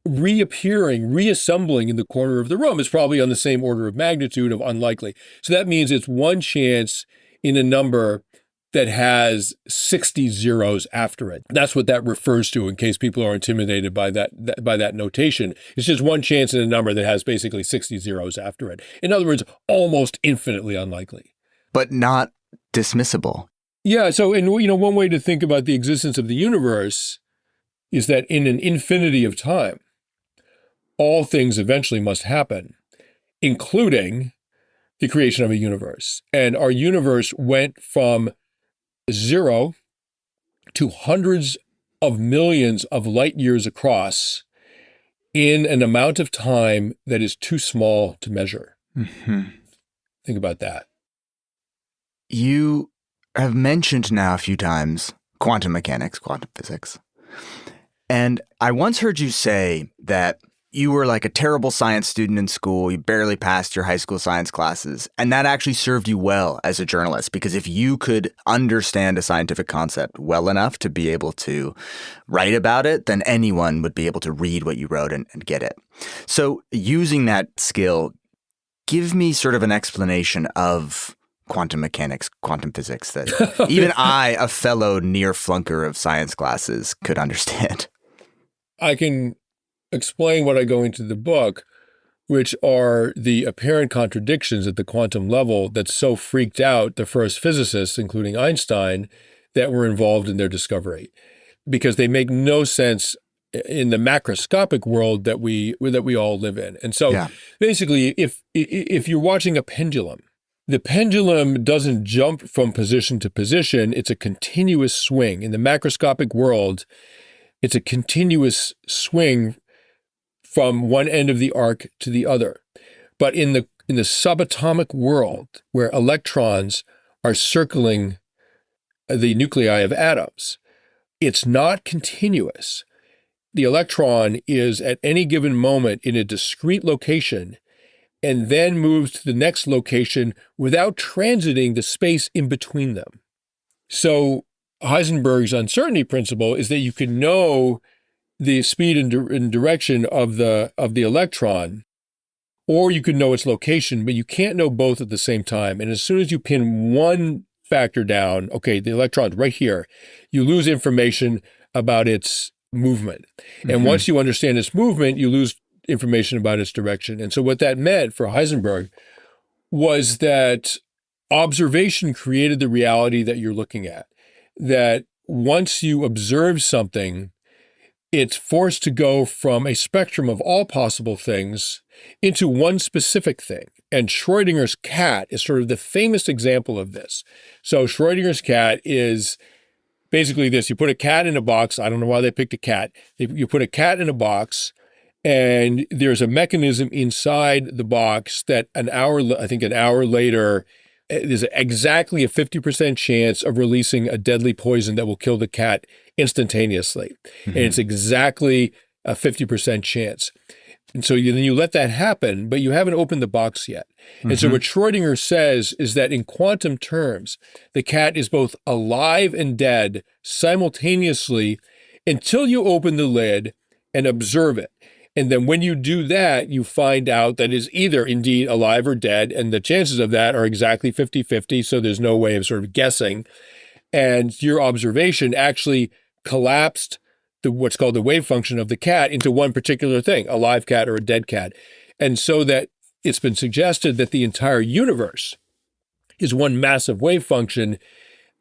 reassembling in the corner of the room is probably on the same order of magnitude of unlikely. So that means it's one chance in a number that has 60 zeros after it. That's what that refers to, in case people are intimidated by that notation. It's just one chance in a number that has basically 60 zeros after it. In other words, almost infinitely unlikely. But not dismissible. Yeah, so one way to think about the existence of the universe is that in an infinity of time, all things eventually must happen, including the creation of a universe. And our universe went from 0 to hundreds of millions of light years across in an amount of time that is too small to measure. Mm-hmm. Think about that. You have mentioned now a few times quantum mechanics, quantum physics. And I once heard you say that you were like a terrible science student in school. You barely passed your high school science classes. And that actually served you well as a journalist, because if you could understand a scientific concept well enough to be able to write about it, then anyone would be able to read what you wrote and get it. So using that skill, give me sort of an explanation of quantum mechanics, quantum physics that even I, a fellow near flunker of science classes, could understand. I can explain what I go into the book, which are the apparent contradictions at the quantum level that so freaked out the first physicists, including Einstein, that were involved in their discovery, because they make no sense in the macroscopic world that we all live in. And so basically, if you're watching a pendulum, the pendulum doesn't jump from position to position. It's a continuous swing. In the macroscopic world, it's a continuous swing from one end of the arc to the other. But in the subatomic world, where electrons are circling the nuclei of atoms, it's not continuous. The electron is at any given moment in a discrete location and then moves to the next location without transiting the space in between them. So Heisenberg's uncertainty principle is that you can know the speed and direction of the electron, or you can know its location, but you can't know both at the same time. And as soon as you pin one factor down, okay, the electron's right here, you lose information about its movement. And once you understand its movement, you lose information about its direction. And so what that meant for Heisenberg was that observation created the reality that you're looking at. That once you observe something, it's forced to go from a spectrum of all possible things into one specific thing. And Schrodinger's cat is sort of the famous example of this. So Schrodinger's cat is basically this. You put a cat in a box. I don't know why they picked a cat. You put a cat in a box, and there's a mechanism inside the box that an hour later, there's exactly a 50% chance of releasing a deadly poison that will kill the cat instantaneously. And it's exactly a 50% chance. And so then you let that happen, but you haven't opened the box yet. And so what Schrodinger says is that in quantum terms, the cat is both alive and dead simultaneously until you open the lid and observe it. And then when you do that, you find out that it's either indeed alive or dead. And the chances of that are exactly 50-50. So there's no way of sort of guessing. And your observation actually collapsed what's called the wave function of the cat into one particular thing, a live cat or a dead cat. And so that it's been suggested that the entire universe is one massive wave function,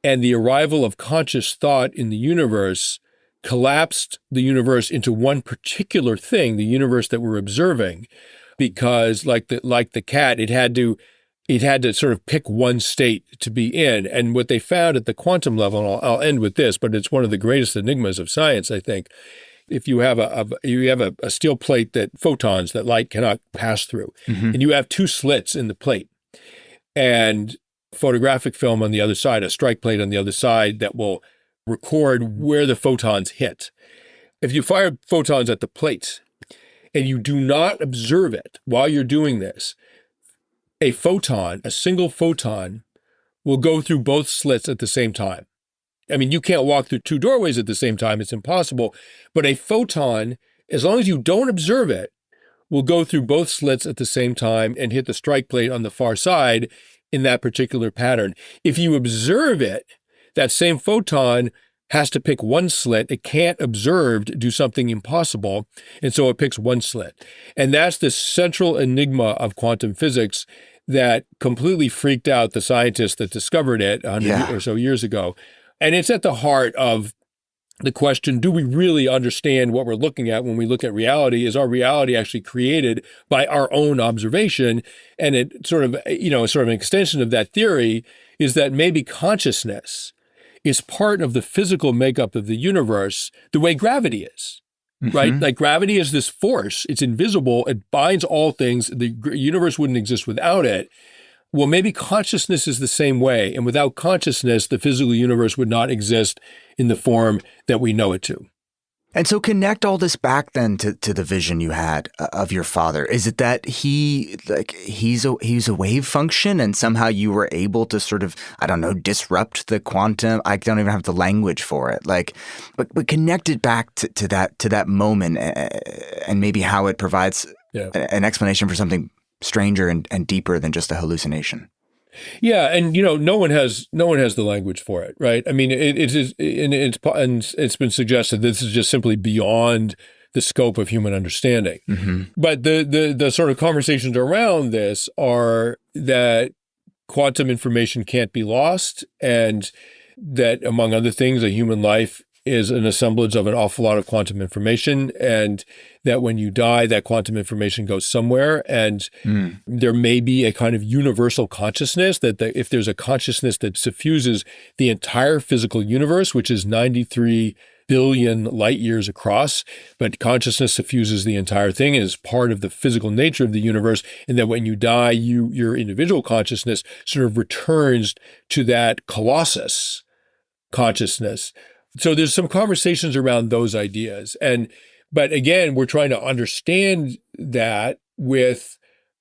and the arrival of conscious thought in the universe collapsed the universe into one particular thing, the universe that we're observing, because like the cat, it had to sort of pick one state to be in. And what they found at the quantum level, and I'll end with this, but it's one of the greatest enigmas of science, I think. If you have a steel plate that photons, that light cannot pass through, and you have two slits in the plate, and photographic film on the other side, a strike plate on the other side that will record where the photons hit. If you fire photons at the plates and you do not observe it while you're doing this, a single photon, will go through both slits at the same time. I mean, you can't walk through two doorways at the same time. It's impossible. But a photon, as long as you don't observe it, will go through both slits at the same time and hit the strike plate on the far side in that particular pattern. If you observe it, that same photon has to pick one slit. It can't observed do something impossible. And so it picks one slit. And that's the central enigma of quantum physics that completely freaked out the scientists that discovered it 100 or so years ago. And it's at the heart of the question, do we really understand what we're looking at when we look at reality? Is our reality actually created by our own observation? And it sort of an extension of that theory is that maybe consciousness is part of the physical makeup of the universe, the way gravity is, right? Like gravity is this force. It's invisible. It binds all things. The universe wouldn't exist without it. Well, maybe consciousness is the same way. And without consciousness, the physical universe would not exist in the form that we know it to. And so connect all this back then to the vision you had of your father. Is it that he's a wave function and somehow you were able to sort of, I don't know, disrupt the quantum? I don't even have the language for it. But connect it back to that moment and maybe how it provides an explanation for something stranger and deeper than just a hallucination. Yeah, and no one has the language for it, right? I mean, it's been suggested this is just simply beyond the scope of human understanding. But the sort of conversations around this are that quantum information can't be lost, and that among other things, a human life is an assemblage of an awful lot of quantum information, and that when you die, that quantum information goes somewhere, and there may be a kind of universal consciousness that if there's a consciousness that suffuses the entire physical universe, which is 93 billion light years across, but consciousness suffuses the entire thing and is part of the physical nature of the universe, and that when you die, your individual consciousness sort of returns to that colossus consciousness. So there's some conversations around those ideas. But again, we're trying to understand that with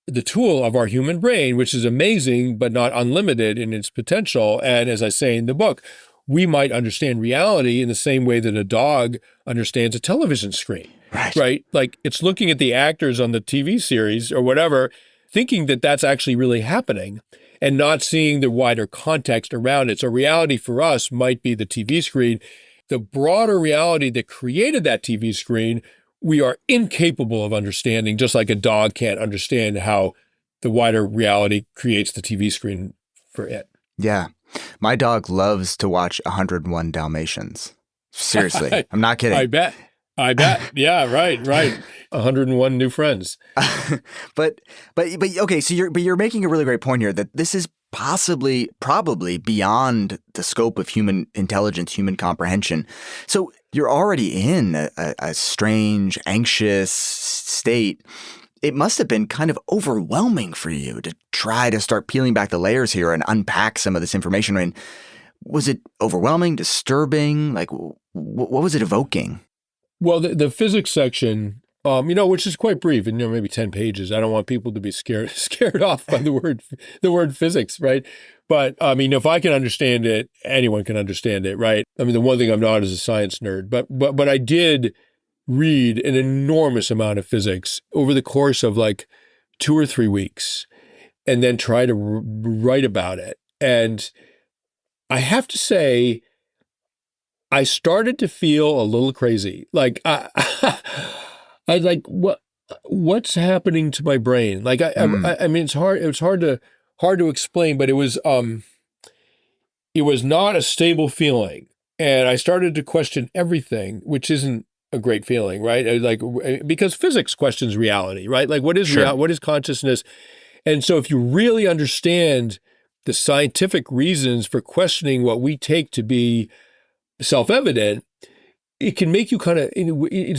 the tool of our human brain, which is amazing, but not unlimited in its potential. And as I say in the book, we might understand reality in the same way that a dog understands a television screen, right? Like it's looking at the actors on the TV series or whatever, thinking that that's actually really happening and not seeing the wider context around it. So reality for us might be the TV screen. The broader reality that created that TV screen, we are incapable of understanding, just like a dog can't understand how the wider reality creates the TV screen for it. Yeah. My dog loves to watch 101 Dalmatians. Seriously. I'm not kidding. I bet. Yeah, right. 101 new friends. But okay, so you're making a really great point here that this is probably beyond the scope of human intelligence, human comprehension. So you're already in a strange, anxious state. It must have been kind of overwhelming for you to try to start peeling back the layers here and unpack some of this information. I mean, was it overwhelming, disturbing? Like, what was it evoking? Well, the physics section, which is quite brief, and maybe 10 pages. I don't want people to be scared off by the word physics, right? But I mean, if I can understand it, anyone can understand it, right? I mean, the one thing I'm not is a science nerd, but I did read an enormous amount of physics over the course of like 2 or 3 weeks and then try to write about it. And I have to say, I started to feel a little crazy. Like I like, what's happening to my brain? Like I mean, it's hard to explain, but it was not a stable feeling. And I started to question everything, which isn't a great feeling, right? Like, because physics questions reality, right? Like, what is what is consciousness? And so if you really understand the scientific reasons for questioning what we take to be self-evident, it can make you kind of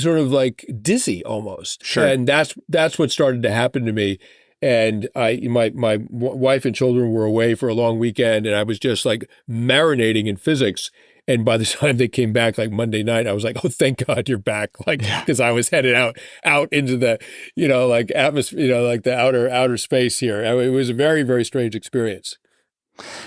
sort of like dizzy almost. Sure. And that's what started to happen to me. And my wife and children were away for a long weekend, and I was just like marinating in physics. And by the time they came back, like Monday night, I was like, "Oh, thank God you're back!" Like, because I was headed out into the, like atmosphere, like the outer space here. It was a very, very strange experience.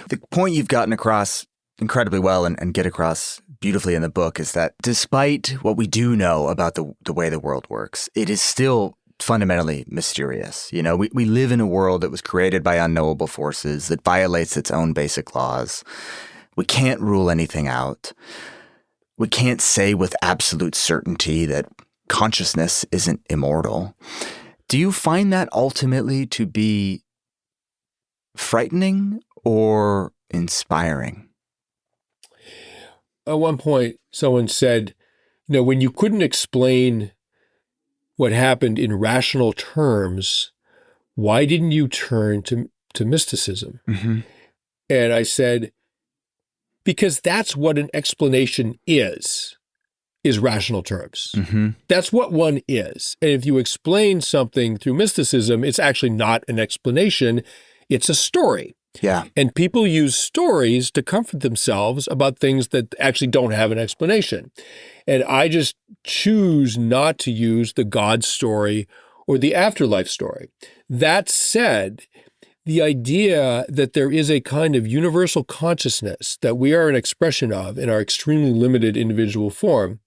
The point you've gotten across incredibly well and get across beautifully in the book is that despite what we do know about the way the world works, it is still fundamentally mysterious. We live in a world that was created by unknowable forces that violates its own basic laws. We can't rule anything out. We can't say with absolute certainty that consciousness isn't immortal. Do you find that ultimately to be frightening or inspiring? At one point, someone said, when you couldn't explain what happened in rational terms, why didn't you turn to mysticism? Mm-hmm. And I said, because that's what an explanation is rational terms. Mm-hmm. That's what one is. And if you explain something through mysticism, it's actually not an explanation, it's a story. Yeah. And people use stories to comfort themselves about things that actually don't have an explanation. And I just choose not to use the God story or the afterlife story. That said, the idea that there is a kind of universal consciousness that we are an expression of in our extremely limited individual form,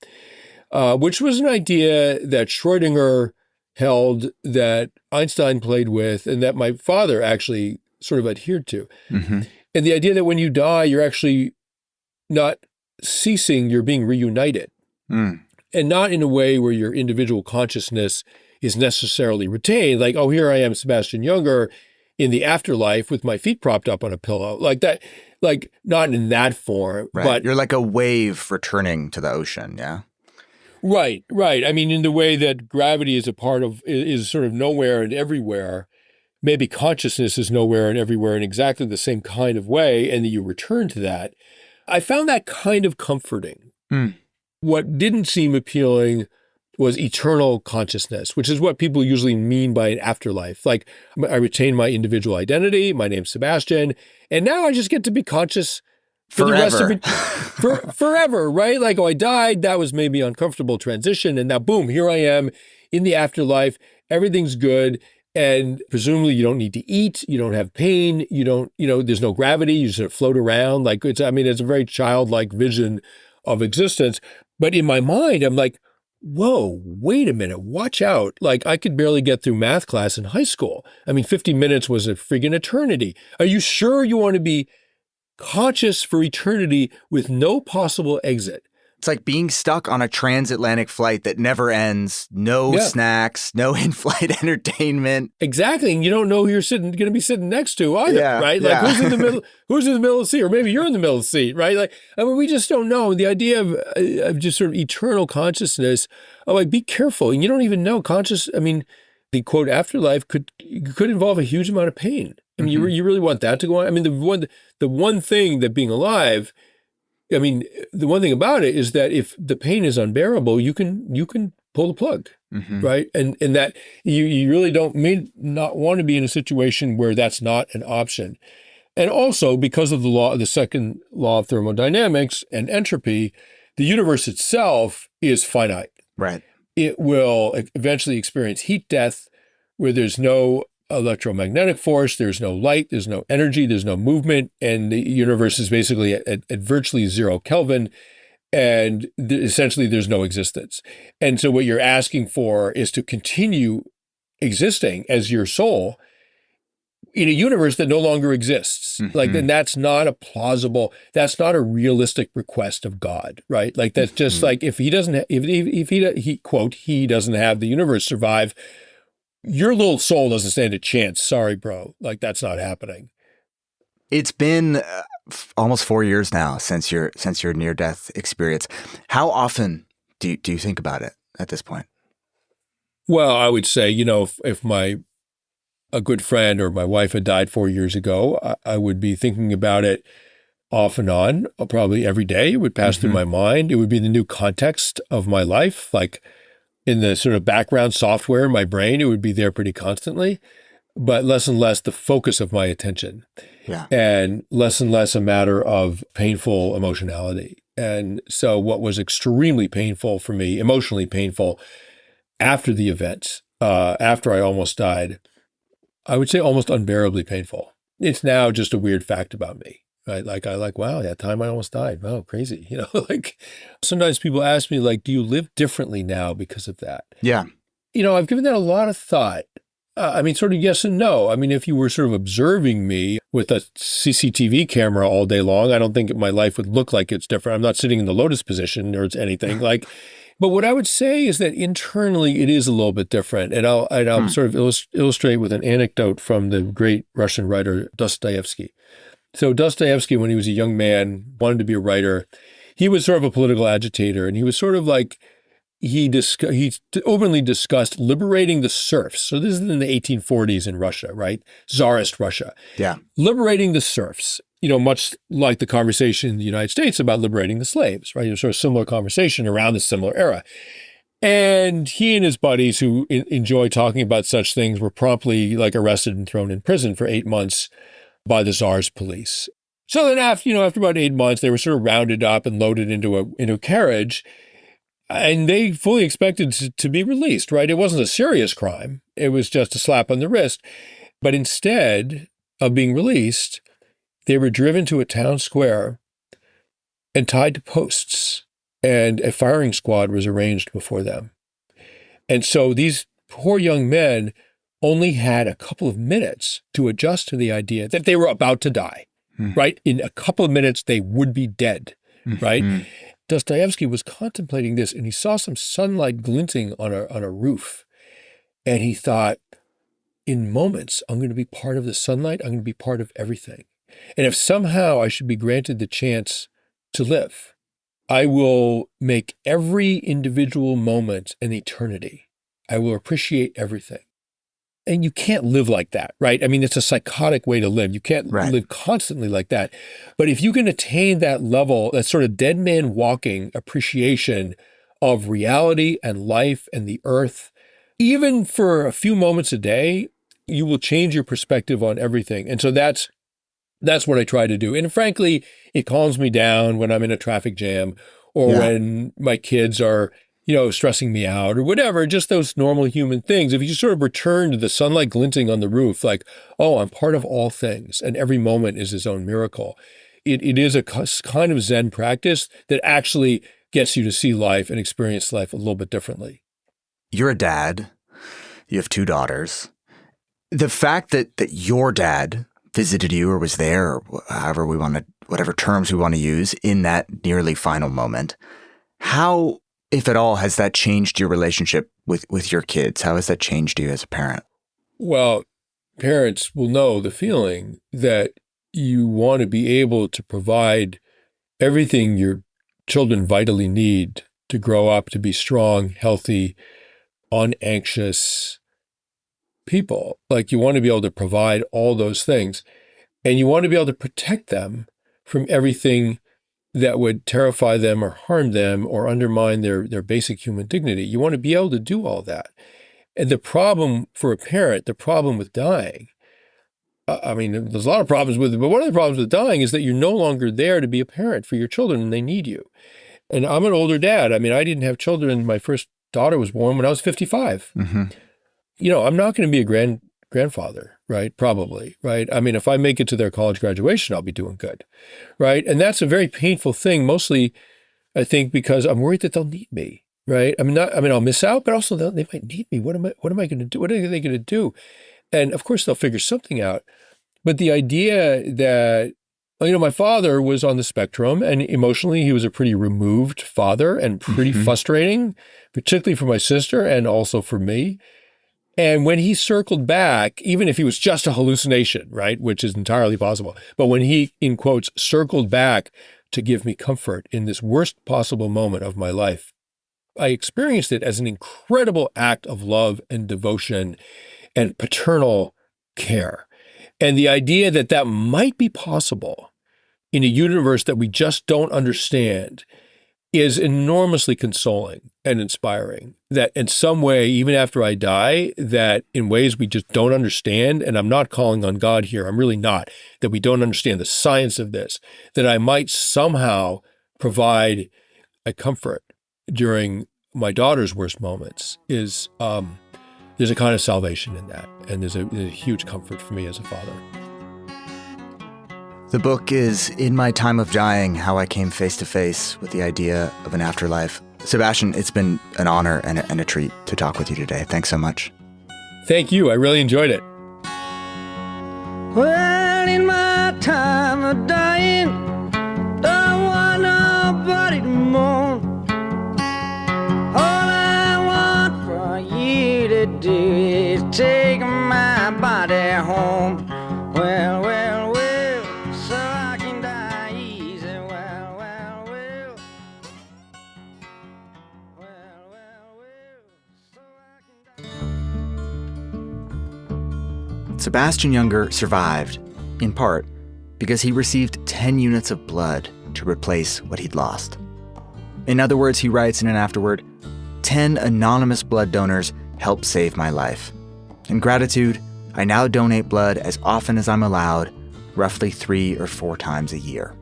which was an idea that Schrödinger held, that Einstein played with, and that my father actually sort of adhered to. Mm-hmm. And the idea that when you die, you're actually not ceasing, you're being reunited. Mm. And not in a way where your individual consciousness is necessarily retained, like, oh, here I am, Sebastian Junger, in the afterlife with my feet propped up on a pillow, like that, like not in that form. Right. But you're like a wave returning to the ocean, yeah? Right. I mean, in the way that gravity is sort of nowhere and everywhere, maybe consciousness is nowhere and everywhere in exactly the same kind of way, and that you return to that. I found that kind of comforting. Mm. What didn't seem appealing was eternal consciousness, which is what people usually mean by an afterlife. Like, I retain my individual identity, my name's Sebastian, and now I just get to be conscious for the rest of it, forever, right? Like, oh, I died, that was maybe an uncomfortable transition, and now boom, here I am in the afterlife, everything's good, and presumably you don't need to eat, you don't have pain, you don't, there's no gravity, you sort of float around. Like, it's a very childlike vision of existence. But in my mind, I'm like, whoa, wait a minute, watch out. Like, I could barely get through math class in high school. 50 minutes was a friggin' eternity. Are you sure you want to be conscious for eternity with no possible exit? It's like being stuck on a transatlantic flight that never ends, no snacks, no in-flight entertainment. Exactly. And you don't know who you're going to be sitting next to either, right? Like, who's in the middle of the seat? Or maybe you're in the middle of the seat, right? Like, we just don't know. The idea of just sort of eternal consciousness, like, be careful. And you don't even know the quote afterlife could involve a huge amount of pain. You really want that to go on? The one thing that being alive, the one thing about it is that if the pain is unbearable, you can pull the plug, right? And that you really may not want to be in a situation where that's not an option. And also, because of the second law of thermodynamics and entropy, the universe itself is finite. Right. It will eventually experience heat death, where there's no electromagnetic force, there's no light, there's no energy, there's no movement, and the universe is basically at virtually 0 Kelvin. and essentially there's no existence. And so what you're asking for is to continue existing as your soul in a universe that no longer exists. Like, then that's not a plausible, that's not a realistic request of God, right? Like, that's just like, if he doesn't, if he quote, he doesn't have the universe survive, your little soul doesn't stand a chance. Sorry, bro. Like, that's not happening. It's been almost 4 years now since your near-death experience. How often do you think about it at this point? Well, I would say, if a good friend or my wife had died 4 years ago, I would be thinking about it off and on, probably every day. It would pass through my mind. It would be the new context of my life. Like, in the sort of background software in my brain, it would be there pretty constantly, but less and less the focus of my attention. Yeah. And less a matter of painful emotionality. And so what was extremely painful for me, emotionally painful after the event, after I almost died, I would say almost unbearably painful. It's now just a weird fact about me, right? Like, wow, that time I almost died. Wow, crazy. Like, sometimes people ask me, like, do you live differently now because of that? Yeah. I've given that a lot of thought. Sort of yes and no. If you were sort of observing me with a CCTV camera all day long, I don't think my life would look like it's different. I'm not sitting in the lotus position or it's anything like. But what I would say is that internally it is a little bit different, and I'll sort of illustrate with an anecdote from the great Russian writer Dostoevsky. So Dostoevsky, when he was a young man, wanted to be a writer. He was sort of a political agitator, and he was sort of like. He openly discussed liberating the serfs. So this is in the 1840s in Russia, right? Tsarist Russia. Yeah. Liberating the serfs, much like the conversation in the United States about liberating the slaves, right? Sort of similar conversation around a similar era. And he and his buddies who enjoy talking about such things were promptly arrested and thrown in prison for 8 months by the Tsar's police. So then after about 8 months, they were sort of rounded up and loaded into a carriage. And they fully expected to be released, right? It wasn't a serious crime. It was just a slap on the wrist. But instead of being released, they were driven to a town square and tied to posts. And a firing squad was arranged before them. And so these poor young men only had a couple of minutes to adjust to the idea that they were about to die, right? In a couple of minutes, they would be dead, right? Dostoevsky was contemplating this, and he saw some sunlight glinting on a roof. And he thought, in moments, I'm going to be part of the sunlight. I'm going to be part of everything. And if somehow I should be granted the chance to live, I will make every individual moment an eternity. I will appreciate everything. And you can't live like that, right? It's a psychotic way to live. You can't live constantly like that. But if you can attain that level, that sort of dead man walking appreciation of reality and life and the earth, even for a few moments a day, you will change your perspective on everything. And so that's what I try to do. And frankly, it calms me down when I'm in a traffic jam or when my kids are stressing me out or whatever, just those normal human things. If you just sort of return to the sunlight glinting on the roof, like, oh, I'm part of all things and every moment is its own miracle. It is a kind of Zen practice that actually gets you to see life and experience life a little bit differently. You're a dad. You have 2 daughters. The fact that your dad visited you or was there, or however whatever terms we want to use in that nearly final moment, how, if at all, has that changed your relationship with your kids? How has that changed you as a parent? Well, parents will know the feeling that you want to be able to provide everything your children vitally need to grow up to be strong, healthy, unanxious people. Like, you want to be able to provide all those things, and you want to be able to protect them from everything that would terrify them or harm them or undermine their basic human dignity. You want to be able to do all that. And the problem for a parent, the problem with dying, there's a lot of problems with it, but one of the problems with dying is that you're no longer there to be a parent for your children and they need you. And I'm an older dad. I didn't have children. My first daughter was born when I was 55. I'm not going to be a grandfather, right? Probably, right? If I make it to their college graduation, I'll be doing good, right? And that's a very painful thing. Mostly, I think because I'm worried that they'll need me, right? I'll miss out, but also they might need me. What am I going to do? What are they going to do? And of course, they'll figure something out. But the idea that, my father was on the spectrum, and emotionally, he was a pretty removed father and pretty frustrating, particularly for my sister and also for me. And when he circled back, even if he was just a hallucination, right, which is entirely possible, but when he, in quotes, circled back to give me comfort in this worst possible moment of my life, I experienced it as an incredible act of love and devotion and paternal care. And the idea that that might be possible in a universe that we just don't understand is enormously consoling and inspiring. That in some way, even after I die, that in ways we just don't understand, and I'm not calling on God here, I'm really not, that we don't understand the science of this, that I might somehow provide a comfort during my daughter's worst moments is, there's a kind of salvation in that. And there's a huge comfort for me as a father. The book is In My Time of Dying, How I Came Face to Face with the Idea of an Afterlife. Sebastian, it's been an honor and a treat to talk with you today. Thanks so much. Thank you. I really enjoyed it. Well, in my time of dying, don't want nobody to mourn. All I want for you to do is take my body home. Well, so I can die easy. Well, so I can die. Sebastian Junger survived, in part, because he received 10 units of blood to replace what he'd lost. In other words, he writes in an afterword, 10 anonymous blood donors helped save my life. In gratitude, I now donate blood as often as I'm allowed, roughly 3 or 4 times a year.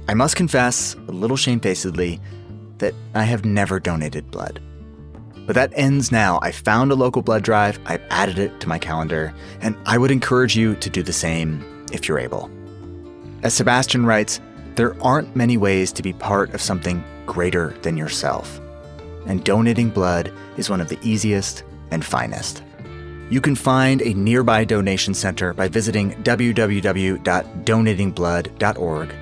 I must confess, a little shamefacedly, that I have never donated blood. But that ends now. I found a local blood drive, I've added it to my calendar, and I would encourage you to do the same if you're able. As Sebastian writes, there aren't many ways to be part of something greater than yourself. And donating blood is one of the easiest and finest. You can find a nearby donation center by visiting www.donatingblood.org.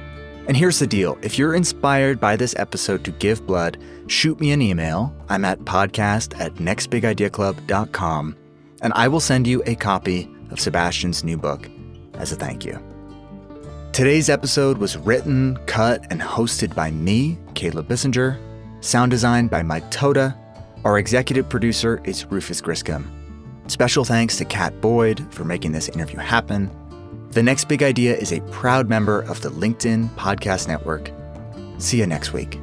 And here's the deal. If you're inspired by this episode to give blood, shoot me an email. I'm at podcast@nextbigideaclub.com, and I will send you a copy of Sebastian's new book as a thank you. Today's episode was written, cut, and hosted by me, Caleb Bissinger. Sound design by Mike Toda. Our executive producer is Rufus Griscom. Special thanks to Kat Boyd for making this interview happen. The Next Big Idea is a proud member of the LinkedIn Podcast Network. See you next week.